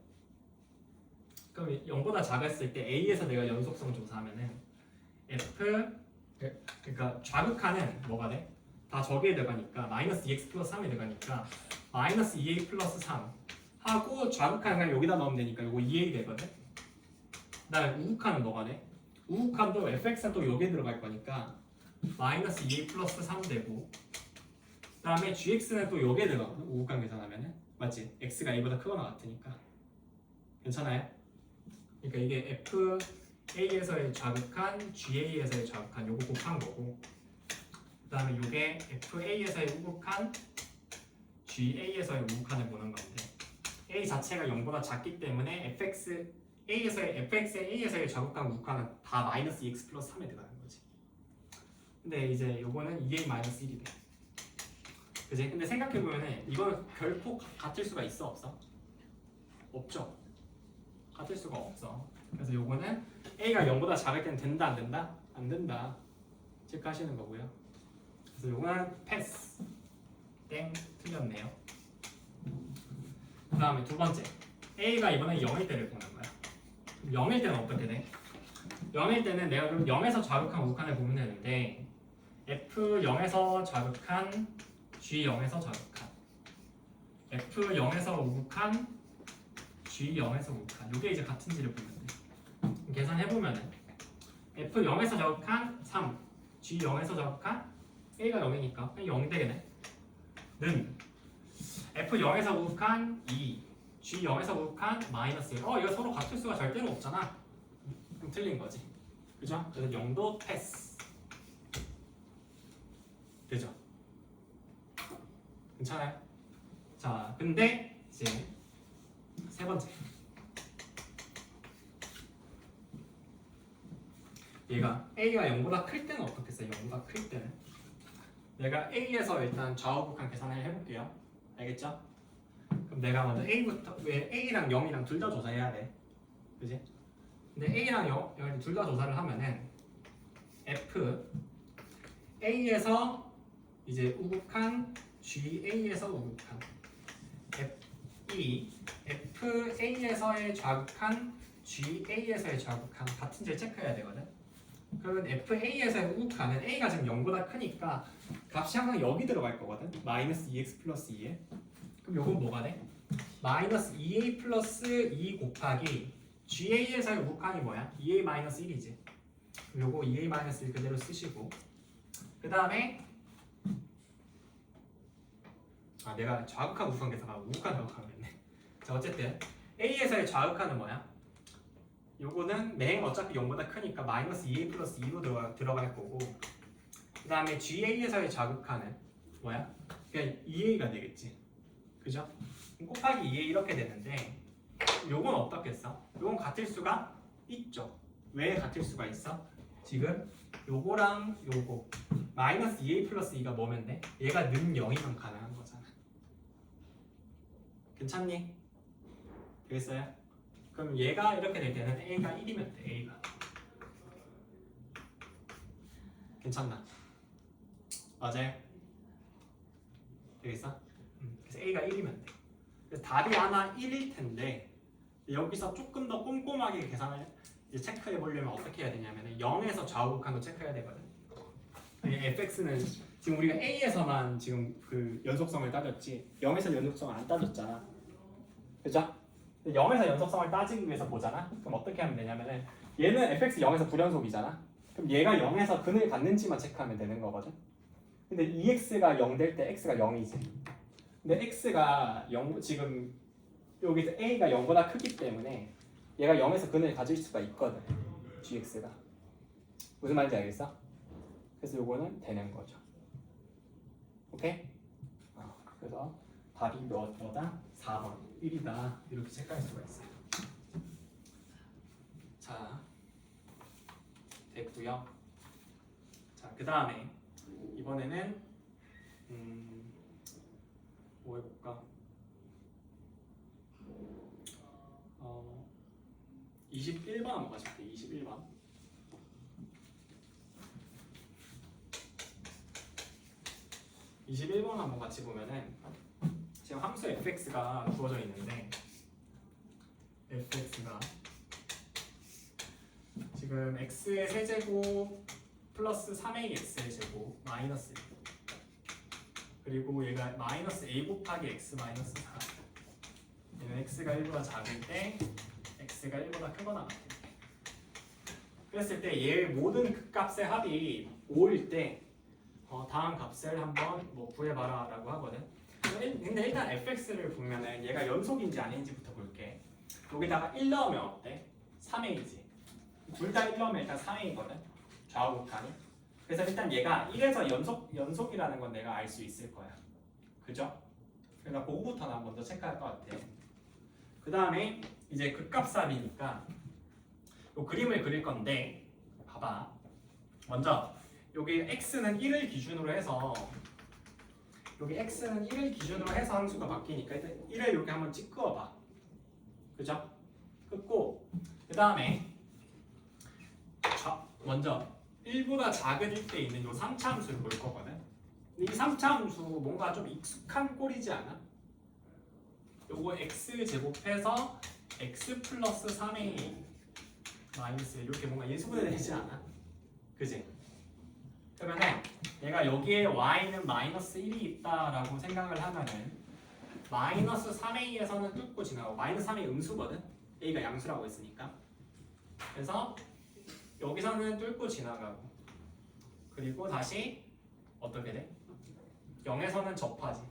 그럼 0보다 작았을 때 A에서 내가 연속성 조사하면은 F 그러니까 좌극하는 뭐가 돼? 다 저기에 들어가니까 마이너스 2x 플러스 3에 들어가니까 마이너스 2a 플러스 3 하고 좌극하는 그냥 여기다 넣으면 되니까 요거 2a 되거든. 그다음에 우극하는 뭐가 돼? 우극한도 fx는 또 여기에 들어갈 거니까 마이너스 2a 플러스 3 되고 그다음에 gx는 또 여기에 들어가거든. 우극한 계산하면은 맞지? x가 a보다 크거나 같으니까 괜찮아요? 그러니까 이게 f a에서의 좌극한 GA에서의 좌극한 요거 곱한 거고 그 다음에 요게 FA에서의 우극한 GA에서의 우극한을 보는 건데 A 자체가 0보다 작기 때문에 FX의 A에서의 좌극한 우극한은 다 마이너스 2x 플러스 3에 들어가는 거지. 근데 이제 요거는 2a 마이너스 1이 돼. 그지? 근데 생각해보면은 이거는 결코 같을 수가 있어 없어? 없죠. 같을 수가 없어. 그래서 요거는 A가 0보다 작을 때는 된다 안 된다? 안 된다. 체크하시는 거고요. 그래서 요거는 패스. 땡 틀렸네요. 그 다음에 두 번째 A가 이번에 0일 때를 보는 거야. 0일 때는 어떻게 돼? 0일 때는 내가 그럼 0에서 좌극한 우극한을 보면 되는데 F0에서 좌극한 G0에서 좌극한 F0에서 우극한 G0에서 우극한 요게 이제 같은지를 보면 돼. 계산해보면은 F0에서 좌극한 3 G0에서 좌극한 A가 0이니까 0 되겠네. 는 F0에서 우극한 2 G0에서 우극한 마이너스 1 이거 서로 같을 수가 절대로 없잖아. 그럼 틀린 거지. 그죠? 그래서 0도 패스 되죠? 괜찮아요? 자 근데 이제 세 번째 얘가 A가 0보다 클 때는 어떻겠어? 0보다 클 때는 내가 A에서 일단 좌우극한 계산을 해볼게요. 알겠죠? 그럼 내가 먼저 A부터 왜 A랑 0이랑 둘 다 조사해야 돼. 그지? 근데 A랑 0 둘 다 조사를 하면은 F A에서 이제 우극한 GA에서 우극한 F A에서의 좌극한 GA에서의 좌극한 같은지를 체크해야 되거든. 그러면 FA에서의 우극한은 A가 지금 0보다 크니까 값이 항상 여기 들어갈 거거든. 마이너스 2x 플러스 2에. 그럼 요건 뭐가 돼? 마이너스 2a 플러스 2 곱하기 GA에서의 우극한이 뭐야? 2a 마이너스 1이지. 요거 2a 마이너스 1 그대로 쓰시고 그 다음에 내가 좌극한 우극한 계산하고 우극한 좌극한 했네. 자 어쨌든 A에서의 좌극한은 뭐야? 요거는 맹 어차피 0보다 크니까 마이너스 2a 플러스 2로 들어갈 거고 그 다음에 GA에서의 좌극한은 뭐야? 그냥 2a가 되겠지. 그죠? 곱하기 2a 이렇게 되는데 요건 어떻겠어? 요건 같을 수가 있죠. 왜 같을 수가 있어? 지금 요거랑 요거 마이너스 2a 플러스 2가 뭐면 돼? 얘가 는 0이면 가능한 거잖아. 괜찮니? 되겠어요? 그럼 얘가 이렇게 될 때는 A가 1이면 돼. A가 괜찮나? 맞아요? 되겠어? 그래서 A가 1이면 돼. 그래서 답이 아마 1일 텐데 여기서 조금 더 꼼꼼하게 계산을 이제 체크해 보려면 어떻게 해야 되냐면 0에서 좌우극한도 체크해야 되거든. fx는 지금 우리가 A에서만 지금 그 연속성을 따졌지 0에서 연속성을 안 따졌잖아. 그죠? 0에서 연속성을 따지기 위해서 보잖아. 그럼 어떻게 하면 되냐면은 얘는 fx 0에서 불연속이잖아. 그럼 얘가 0에서 근을 갖는지만 체크하면 되는 거거든. 근데 2x가 0 될 때 x가 0이지. 근데 x가 0 지금 여기서 a가 0보다 크기 때문에 얘가 0에서 근을 가질 수가 있거든. gx가 무슨 말인지 알겠어? 그래서 요거는 되는 거죠. 오케이? 그래서 답이 뭐다? 4번 1이다 이렇게 체크할 수가 있어요. 자 됐고요. 자 그 다음에 이번에는 뭐 해볼까? 21번 한번 가실게. 21번. 한번 같이 보면은 지금 함수 fx가 주어져 있는데 fx가 지금 x의 세제곱 플러스 3ax의 제곱 마이너스 1. 그리고 얘가 마이너스 a 곱하기 x 마이너스 4. 얘는 x가 1보다 작을 때 x가 1보다 크거나 같을 때. 그랬을 때 얘 모든 극값의 합이 5일 때 다음 값을 한번 뭐 구해봐라 라고 하거든. 근데 일단 fx를 보면은 얘가 연속인지 아닌지부터 볼게. 여기다가 1 넣으면 어때? 3a지. 둘 다 1 넣으면 일단 3a거든. 좌우 극한이. 그래서 일단 얘가 1에서 연속이라는 건 내가 알 수 있을 거야. 그죠? 그러니까 그거부터 난 먼저 체크할 것 같아. 그 다음에 이제 극값합이니까 요 그림을 그릴 건데 봐봐. 먼저 여기 x는 1을 기준으로 해서 여기 x는 1을 기준으로 해서 함수가 바뀌니까 일단 1을 이렇게 한번 찍 그어봐. 그죠? 끊고 그 다음에 먼저 1보다 작을 때 있는 요 3차 함수를 볼 거거든. 근데 이 3차 함수 뭔가 좀 익숙한 꼴이지 않아? 요거 x 제곱해서 x 플러스 3a 마이너스 이렇게 뭔가 예수분해 되지 않아? 그지? 그러면은 얘가 여기에 y는 마이너스 1이 있다라고 생각을 하면은 마이너스 3a에서는 뚫고 지나가고 마이너스 3a 음수거든? a가 양수라고 했으니까. 그래서 여기서는 뚫고 지나가고 그리고 다시 어떻게 돼? 0에서는 접하지.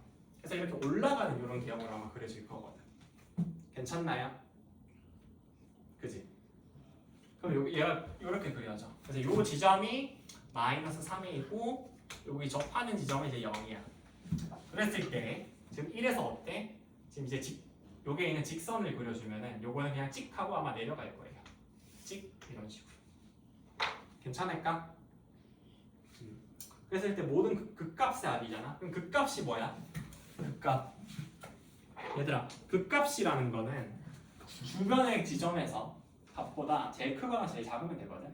그래서 이렇게 올라가는 이런 개형으로 아마 그려질 거거든. 괜찮나요? 그지? 그럼 얘가 이렇게 그려져. 그래서 이 지점이 마이너스 3이고 여기 접하는 지점이 이제 0이야. 그랬을 때 지금 1에서 어때? 지금 이제 여기에 있는 직선을 그려주면은 요거는 그냥 찍 하고 아마 내려갈 거예요. 찍 이런 식으로. 괜찮을까? 그랬을 때 모든 극값의 합이잖아. 그럼 극값이 뭐야? 극값. 얘들아, 극값이라는 거는 주변의 지점에서 값보다 제일 크거나 제일 작으면 되거든.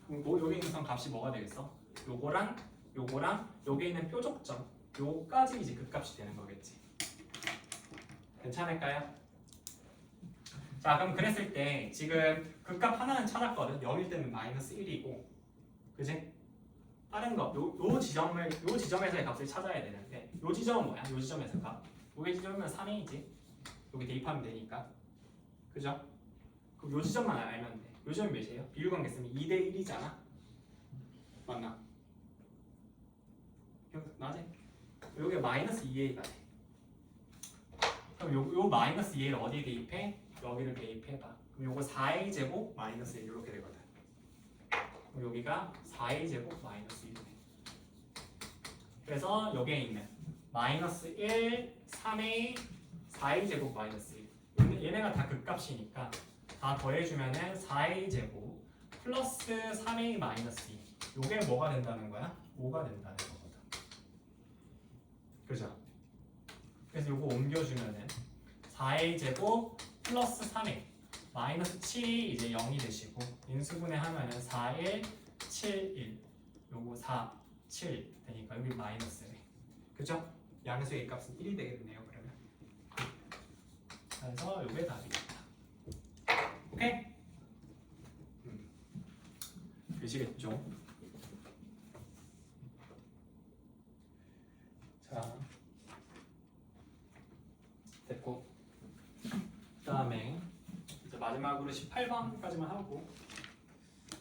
그럼 여기 있는 선 값이 뭐가 되겠어? 요거랑 여기 있는 표적점 요까지 이제 극값이 되는 거겠지. 괜찮을까요? 자, 그럼 그랬을 때 지금 극값 하나는 찾았거든. 0일 때는 마이너스 1이고, 그지? 다른 거, 요 지점에서의 값을 찾아야 되는데, 요 지점은 뭐야? 요 지점에서 값. 요게 지점이면 3이지. 여기 대입하면 되니까, 그죠? 그럼 요 지점만 알면 돼. 요 지점이 몇이에요? 비율관계 쓰면 2대 1이잖아. 맞나? 맞지? 요게 마이너스 2a가 돼. 그럼 요 마이너스 2a를 어디에 대입해? 여기를 대입해봐. 그럼 요거 4a 제곱 마이너스 1 이렇게 되거든. 그럼 여기가 4a 제곱 마이너스 1이 돼. 그래서 여기에 있는 마이너스 1, 3a, 4a 제곱 마이너스 1 얘네가 다 극값이니까 다 더해주면은 4a 제곱 플러스 3a 마이너스 2 요게 뭐가 된다는 거야? 5가 된다는 거거든. 그죠? 그래서 요거 옮겨주면은 4a 제곱 플러스 3a 마이너스 7이 이제 0이 되시고 인수분해 하면은 4, 1, 7, 1 요거 4, 7 되니까 여기 마이너스네. 그죠? 양수의 값은 1이 되겠네요. 그러면 그래서 요게 답이겠다. 오케이? 되시겠죠? 자 됐고 그 다음에 이제 마지막으로 18번까지만 하고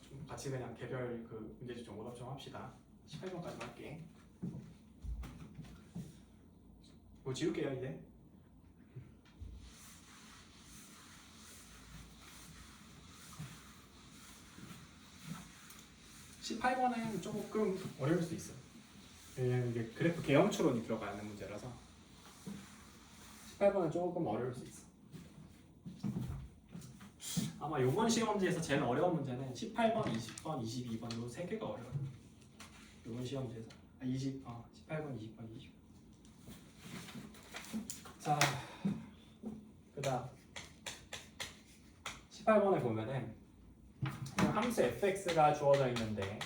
좀 같이 그냥 개별 그 문제집 좀 오답 좀 합시다. 18번까지 할게. 뭐 지울게요 이제. (18번은) 조금 어려울 수 있어. 왜냐면 이게 그래프 개형추론이 들어가는 문제라서 18번은 조금 어려울 수 있어. 아마 이번 시험지에서 제일 어려운 문제는 18번, 20번, 22번 요 세 개가 어려워요. 이번 시험지에서 18번, 20번, 20번. 자, 그다음 18번에 보면은 함수 fx가 주어져 있는데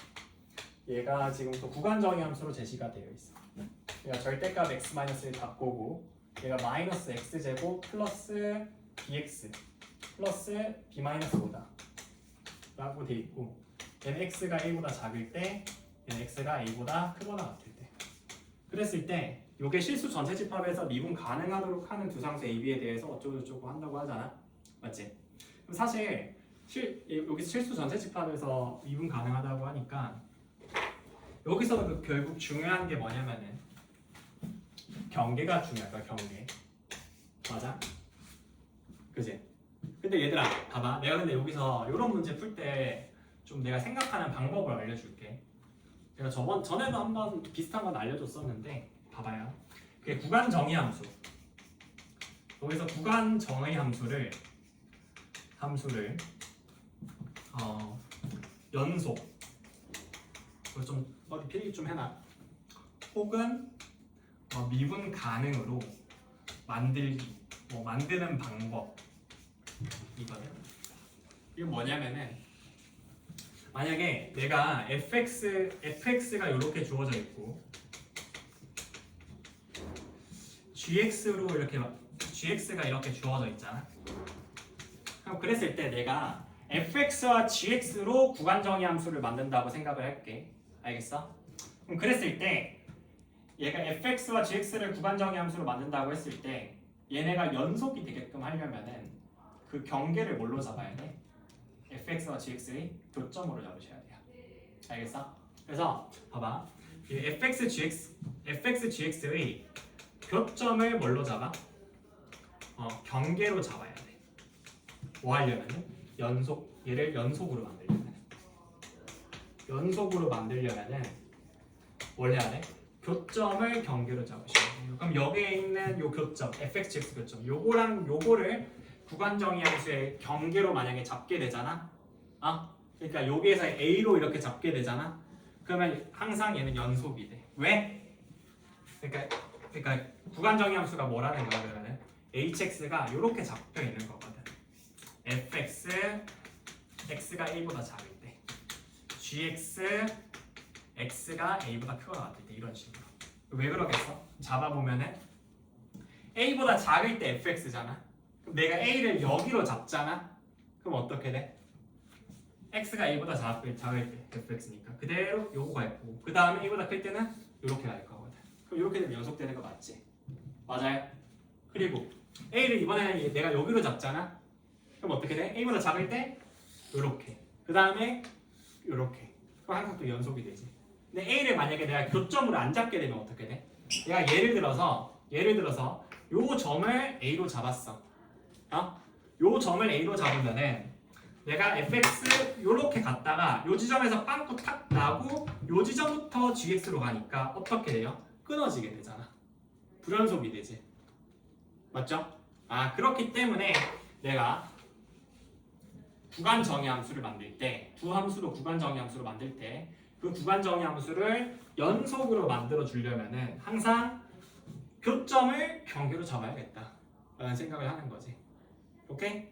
얘가 지금 또 구간정의 함수로 제시가 되어 있어. 얘가 절대값 x-1 바꾸고 얘가 마이너스 x제곱 플러스 bx 플러스 b-5다. 라고 돼 있고 얘는 x가 a보다 작을 때 얘는 x가 a보다 크거나 같을 때 그랬을 때 요게 실수 전체 집합에서 미분 가능하도록 하는 두 상수 a, b에 대해서 어쩌고저쩌고 한다고 하잖아 맞지? 그럼 사실 여기 실수 전체 집합에서 미분 가능하다고 하니까 여기서도 결국 중요한 게 뭐냐면은 경계가 중요할 거야 경계 맞아? 그지? 근데 얘들아 봐봐 내가 근데 여기서 이런 문제 풀 때 좀 내가 생각하는 방법을 알려줄게 내가 전에도 한번 비슷한 건 알려줬었는데 봐봐요 그게 구간 정의 함수 여기서 구간 정의 함수를 연속 그걸 좀 어디 필기 좀 해놔 혹은 미분 가능으로 만들기 만드는 방법 이거는 이건 뭐냐면은 만약에 내가 fx가 이렇게 주어져 있고 gx가 이렇게 주어져 있잖아. 그럼 그랬을 때 내가 fx와 gx로 구간정의 함수를 만든다고 생각을 할게. 알겠어? 그럼 그랬을 때 얘가 fx와 gx를 구간정의 함수로 만든다고 했을 때 얘네가 연속이 되게끔 하려면은 그 경계를 뭘로 잡아야 돼? fx와 gx의 교점으로 잡으셔야 돼요. 알겠어? 그래서 봐봐. 이 fx, gx의 교점을 뭘로 잡아? 경계로 잡아야 돼. 뭐 하려면은 얘를 연속으로 만들려면은 뭘 해야 돼? 교점을 경계로 잡으셔야 돼요. 그럼 여기에 있는 요 교점, fx, gx 교점, 요거랑 요거를 구간정의 함수의 경계로 만약에 잡게 되잖아. 그러니까 여기에서 a로 이렇게 잡게 되잖아. 그러면 항상 얘는 연속이 돼. 왜? 그러니까 구간정의 함수가 뭐라는 거야 그러면은 hx가 이렇게 잡혀 있는 거거든. fx, x가 a보다 작을 때, gx, x가 a보다 크거나 같을 때 이런 식으로. 왜 그러겠어? 잡아보면은 a보다 작을 때 fx잖아. 그럼 내가 a를 여기로 잡잖아. 그럼 어떻게 돼? x가 a보다 작을 때 fx니까 그대로 요거가 있고 그 다음에 a보다 클 때는 이렇게 갈 거거든. 그럼 이렇게 되면 연속되는 거 맞지? 맞아요. 그리고 a를 이번에는 내가 여기로 잡잖아. 그럼 어떻게 돼? a보다 작을 때 이렇게 그 다음에 이렇게 그럼 항상 또 연속이 되지. 근데 a를 만약에 내가 교점으로 안 잡게 되면 어떻게 돼? 내가 예를 들어서 요 점을 a로 잡았어. 요 점을 a로 잡으면은 내가 fx 요렇게 갔다가 요 지점에서 빵꾸 탁 나고 요 지점부터 gx로 가니까 어떻게 돼요? 끊어지게 되잖아. 불연속이 되지. 맞죠? 그렇기 때문에 내가 구간정의 함수를 만들 때 두 함수로 구간정의 함수를 만들 때 그 구간정의 함수를 연속으로 만들어 주려면은 항상 교점을 경계로 잡아야겠다 라는 생각을 하는 거지. 오케이?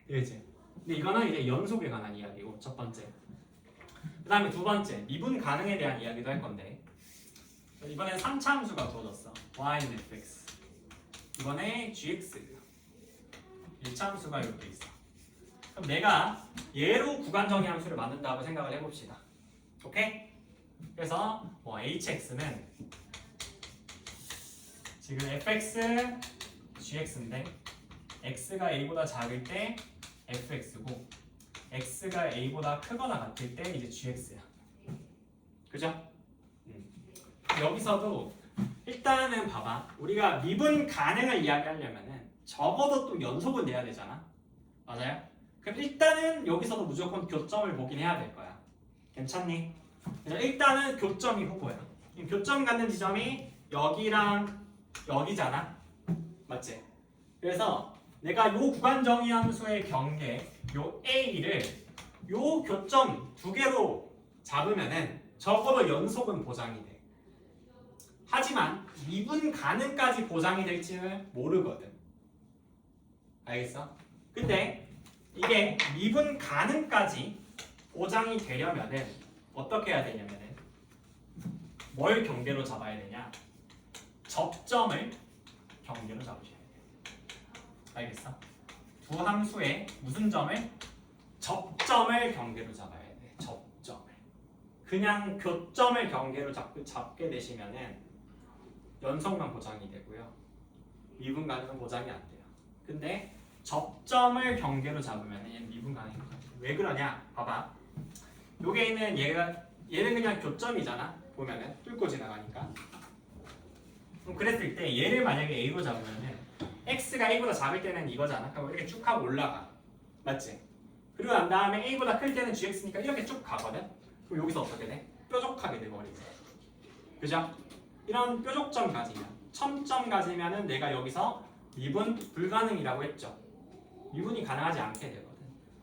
되지? 근데 이거는 이제 연속에 관한 이야기고 첫 번째. 그 다음에 두 번째 미분 가능에 대한 이야기도 할 건데 이번엔 3차 함수가 주어졌어. y는 fx 이번에 gx 1차 함수가 이렇게 있어. 그럼 내가 얘로 구간정의 함수를 만든다고 생각을 해봅시다. 오케이? 그래서 hx는 지금 fx, gx인데 x가 a보다 작을 때 fx고 x가 a보다 크거나 같을 때 이제 gx야. 그죠? 여기서도 일단은 봐봐. 우리가 미분 가능을 이야기하려면은 적어도 또 연속은 내야 되잖아. 맞아요? 그럼 일단은 여기서도 무조건 교점을 보긴 해야 될 거야. 괜찮니? 그래서 일단은 교점이 후보야. 교점 갖는 지점이 여기랑 여기잖아. 맞지? 그래서 내가 요 구간정의 함수의 경계 요 a를 요 교점 두 개로 잡으면은 적어도 연속은 보장이 돼. 하지만 미분 가능까지 보장이 될지는 모르거든. 알겠어? 근데 이게 미분 가능까지 보장이 되려면은 어떻게 해야 되냐면은 뭘 경계로 잡아야 되냐? 접점을 경계로 잡으셔야 돼요. 알겠어? 두 함수의 무슨 점을? 접점을 경계로 잡아야 돼. 접점을. 그냥 교점을 경계로 잡게 되시면은 연속만 보장이 되고요. 미분 가능은 보장이 안 돼요. 근데 접점을 경계로 잡으면 미분 가능이 보장이 돼요. 왜 그러냐? 봐봐. 요게 있는 얘는 그냥 교점이잖아. 보면은 뚫고 지나가니까. 그럼 그랬을 때 얘를 만약에 A로 잡으면은 X가 A보다 작을 때는 이거잖아. 그럼 이렇게 쭉 하고 올라가. 맞지? 그리고 난 다음에 A보다 클 때는 GX니까 이렇게 쭉 가거든? 그럼 여기서 어떻게 돼? 뾰족하게 돼버리지. 그죠? 이런 뾰족점 가지면, 첨점 가지면은 내가 여기서 미분 불가능이라고 했죠. 미분이 가능하지 않게 되거든.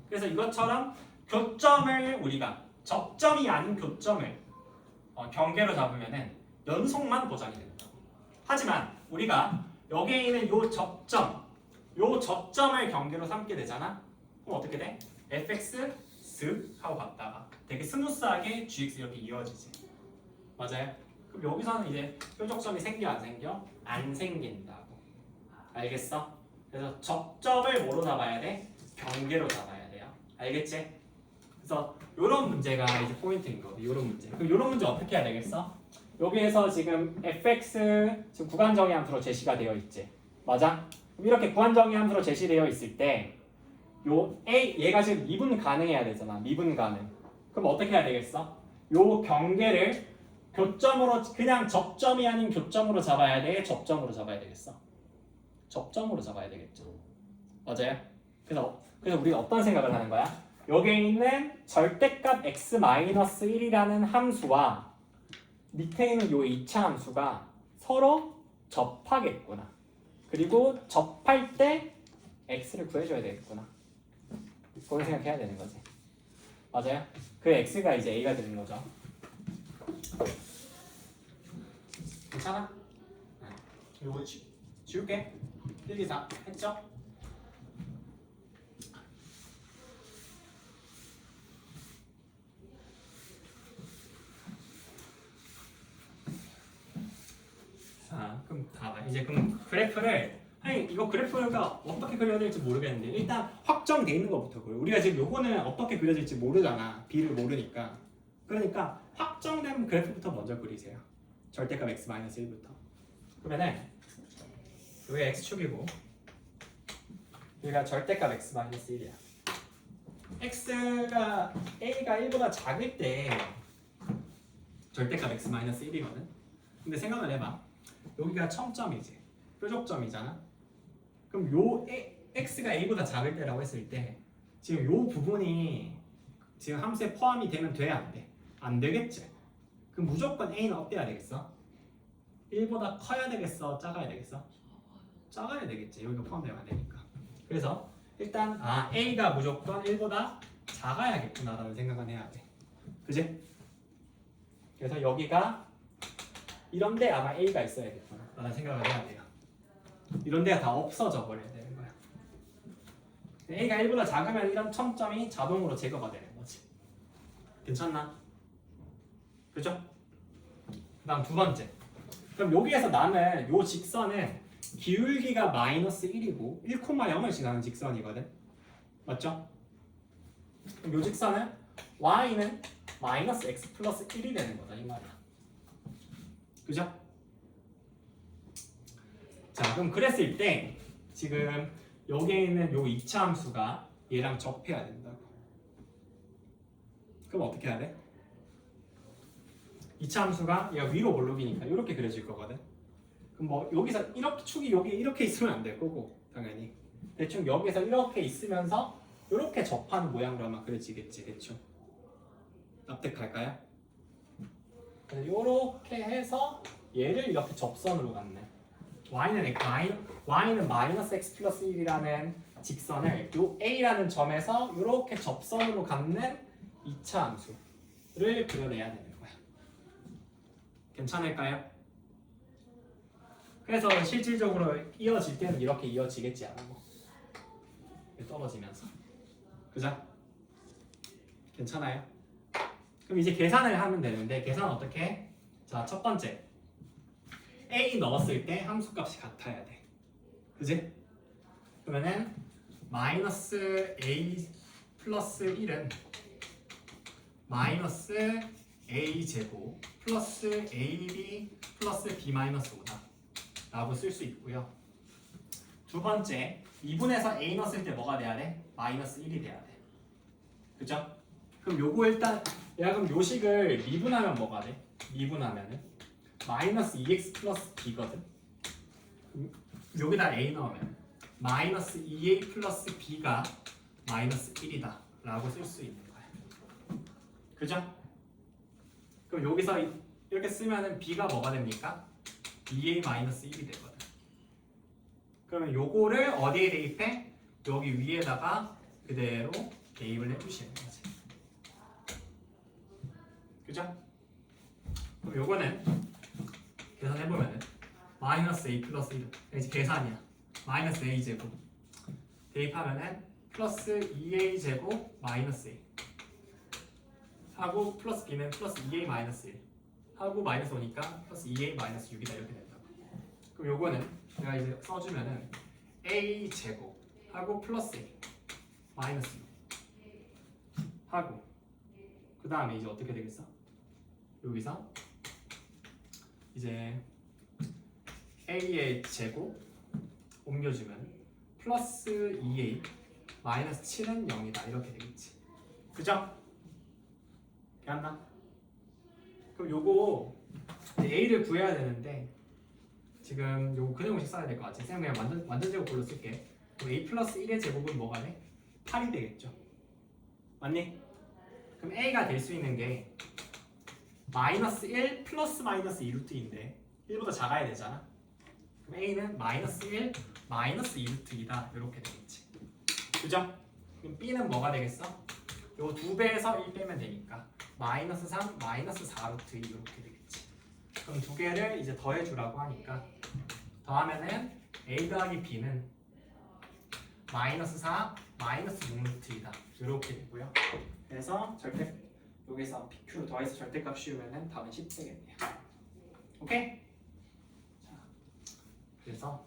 그래서 이것처럼 교점을 우리가 접점이 아닌 교점을 경계로 잡으면은 연속만 보장이 된다고. 하지만 우리가 여기에 있는 요 접점을 경계로 삼게 되잖아. 그럼 어떻게 돼? fx 쓱 하고 갔다가 되게 스무스하게 gx 이렇게 이어지지. 맞아요? 그럼 여기서는 이제 뾰족점이 생겨 안 생겨? 안 생긴다고. 알겠어? 그래서 접점을 뭐로 잡아야 돼? 경계로 잡아야 돼요. 알겠지? 그래서 이런 문제가 이제 포인트인 거고, 이런 문제. 그럼 이런 문제 어떻게 해야 되겠어? 여기에서 지금 fx 지금 구간정의함수로 제시가 되어 있지. 맞아? 그럼 이렇게 구간정의함수로 제시되어 있을 때 요 a 얘가 지금 미분 가능해야 되잖아. 미분 가능. 그럼 어떻게 해야 되겠어? 요 경계를 교점으로 그냥 접점이 아닌 교점으로 잡아야 돼. 접점으로 잡아야 되겠어. 접점으로 잡아야 되겠죠. 맞아요? 그래서 우리가 어떤 생각을 하는 거야? 여기에 있는 절대값 x-1이라는 함수와 밑에 있는 요 2차 함수가 서로 접하겠구나. 그리고 접할 때 x를 구해줘야 되겠구나. 그런 생각해야 되는 거지. 맞아요? 그 x가 이제 a가 되는 거죠. 괜찮아? 이거 지울게. 1, 2, 4 했죠? 자, 그럼 봐봐. 이제 그럼 그래프를 이거 그래프가 어떻게 그려야 될지 모르겠는데 일단 확정돼 있는 것부터 그려. 우리가 지금 요거는 어떻게 그려질지 모르잖아. B를 모르니까. 그러니까 확정된 그래프부터 먼저 그리세요. 절대값 x-1부터. 그러면은 여기 x축이고 여기가 절대값 x-1이야. x가 a가 1보다 작을 때 절대값 x-1이거든. 근데 생각을 해봐. 여기가 첨점이지. 뾰족점이잖아. 그럼 요 x가 a보다 작을 때라고 했을 때 지금 요 부분이 지금 함수에 포함이 되면 돼? 안 돼? 안 되겠지? 그럼 무조건 a는 어때야 되겠어? 1보다 커야 되겠어? 작아야 되겠어? 작아야 되겠지. 여기가 포함되면 안 되니까. 그래서 일단 a가 무조건 1보다 작아야겠구나 라는 생각은 해야 돼. 그지? 그래서 여기가 이런데 아마 a가 있어야겠구나 라는 생각을 해야 돼요. 이런 데가 다 없어져 버려야 되는 거야. a가 1보다 작으면 이런 첨점이 자동으로 제거가 되는 거지. 괜찮나? 그죠? 그 다음 두 번째. 그럼 여기에서 나는 요 직선은 기울기가 -1이고 1,0을 지나는 직선이거든. 맞죠? 그럼 요 직선은 y는 -x 플러스 1이 되는 거다 이 말이야. 그죠? 자, 그럼 그랬을 때 지금 여기에 있는 요 2차 함수가 얘랑 접해야 된다고. 그럼 어떻게 해야 돼? 2차 함수가 얘가 위로 볼록이니까 이렇게 그려질 거거든. 그럼 뭐 여기서 이렇게 축이 여기 이렇게 있으면 안 될 거고 당연히 대충 여기서 이렇게 있으면서 이렇게 접하는 모양으로 아마 그려지겠지 대충. 납득할까요? 이렇게 해서 얘를 이렇게 접선으로 갖네. y는 -x 플러스 1이라는 직선을 요 a라는 점에서 이렇게 접선으로 갖는 2차 함수를 그려내야 되는 거야. 괜찮을까요? 그래서 실질적으로 이어질 때는 이렇게 이어지겠지 않고 떨어지면서. 그죠? 괜찮아요? 그럼 이제 계산을 하면 되는데 계산 어떻게 해? 자, 첫 번째 a 넣었을 때 함수값이 같아야 돼. 그지? 그러면은 -a 플러스 1은 마이너스 a 제곱 플러스 ab 플러스 b 마이너스 5다 라고 쓸 수 있고요. 두 번째 2분에서 a 넣었을 때 뭐가 돼야 돼? 마이너스 1이 돼야 돼. 그죠? 그럼 요거 일단 야 그럼 요 식을 미분하면 뭐가 돼? 미분하면은 마이너스 2x 플러스 b거든. 그럼 여기다 a 넣으면 마이너스 2a 플러스 b가 마이너스 1이다 라고 쓸 수 있는 거야. 그죠? 그럼 여기서 이렇게 쓰면은 b가 뭐가 됩니까? 2a 마이너스 1이 되거든. 그러면 요거를 어디에 대입해? 여기 위에다가 그대로 대입을 해주시는 거지. 그죠? 그럼 요거는 계산해보면은 마이너스 a 플러스 1 이제 계산이야. 마이너스 a 제곱 대입하면은 플러스 2a 제곱 마이너스 a 하고 플러스 b는 플러스 2a 마이너스 1 하고 마이너스 5니까 플러스 2a 마이너스 6이다 이렇게 된다고. 그럼 요거는 내가 이제 써주면은 a 제곱 하고 플러스 a 마이너스 6 하고 그 다음에 이제 어떻게 되겠어? 여기서 이제 a의 제곱 옮겨주면 플러스 2a 마이너스 7은 0이다 이렇게 되겠지. 그죠? 이해한다? 그럼 요거 a를 구해야 되는데 지금 요거 근해공식 써야 될 것 같아. 그냥 완전 제곱 불러 쓸게. 그럼 a 플러스 1의 제곱은 뭐가 돼? 8이 되겠죠. 맞니? 그럼 a가 될 수 있는 게 마이너스 1 플러스 마이너스 2루트인데 1보다 작아야 되잖아. 그럼 a는 마이너스 1 마이너스 2루트이다 이렇게 되겠지. 그죠? 그럼 b는 뭐가 되겠어? 요 2배에서 1 빼면 되니까 마이너스 3 마이너스 4루트 이렇게 되겠지. 그럼 두 개를 이제 더해주라고 하니까 더하면은 a 더하기 b는 마이너스 4 마이너스 6루트이다 이렇게 되고요. 그래서 여기서 pq로 더해서 절대값 씌우면은 답은 10 되겠네요. 오케이? 자, 그래서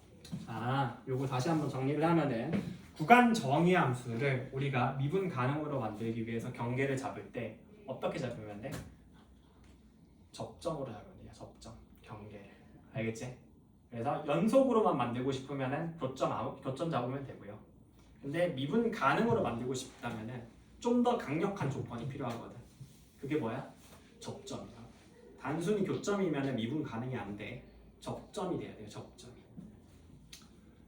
요거 다시 한번 정리를 하면은 구간 정의 함수를 우리가 미분 가능으로 만들기 위해서 경계를 잡을 때 어떻게 잡으면 돼? 접점으로 잡으면 돼요. 접점, 경계. 알겠지? 그래서 연속으로만 만들고 싶으면은 교점 잡으면 되고요. 근데 미분 가능으로 만들고 싶다면은 좀 더 강력한 조건이 필요하거든. 그게 뭐야? 접점이야. 단순히 교점이면은 미분 가능이 안 돼. 접점이 돼야 돼요. 접점이.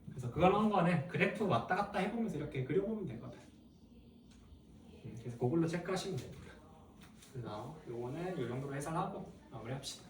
그래서 그걸 한 거는 그래프 왔다 갔다 해보면서 이렇게 그려보면 되거든. 그래서 그걸로 체크하시면 됩니다. 그래서 요거는 이 정도로 해설하고 마무리합시다.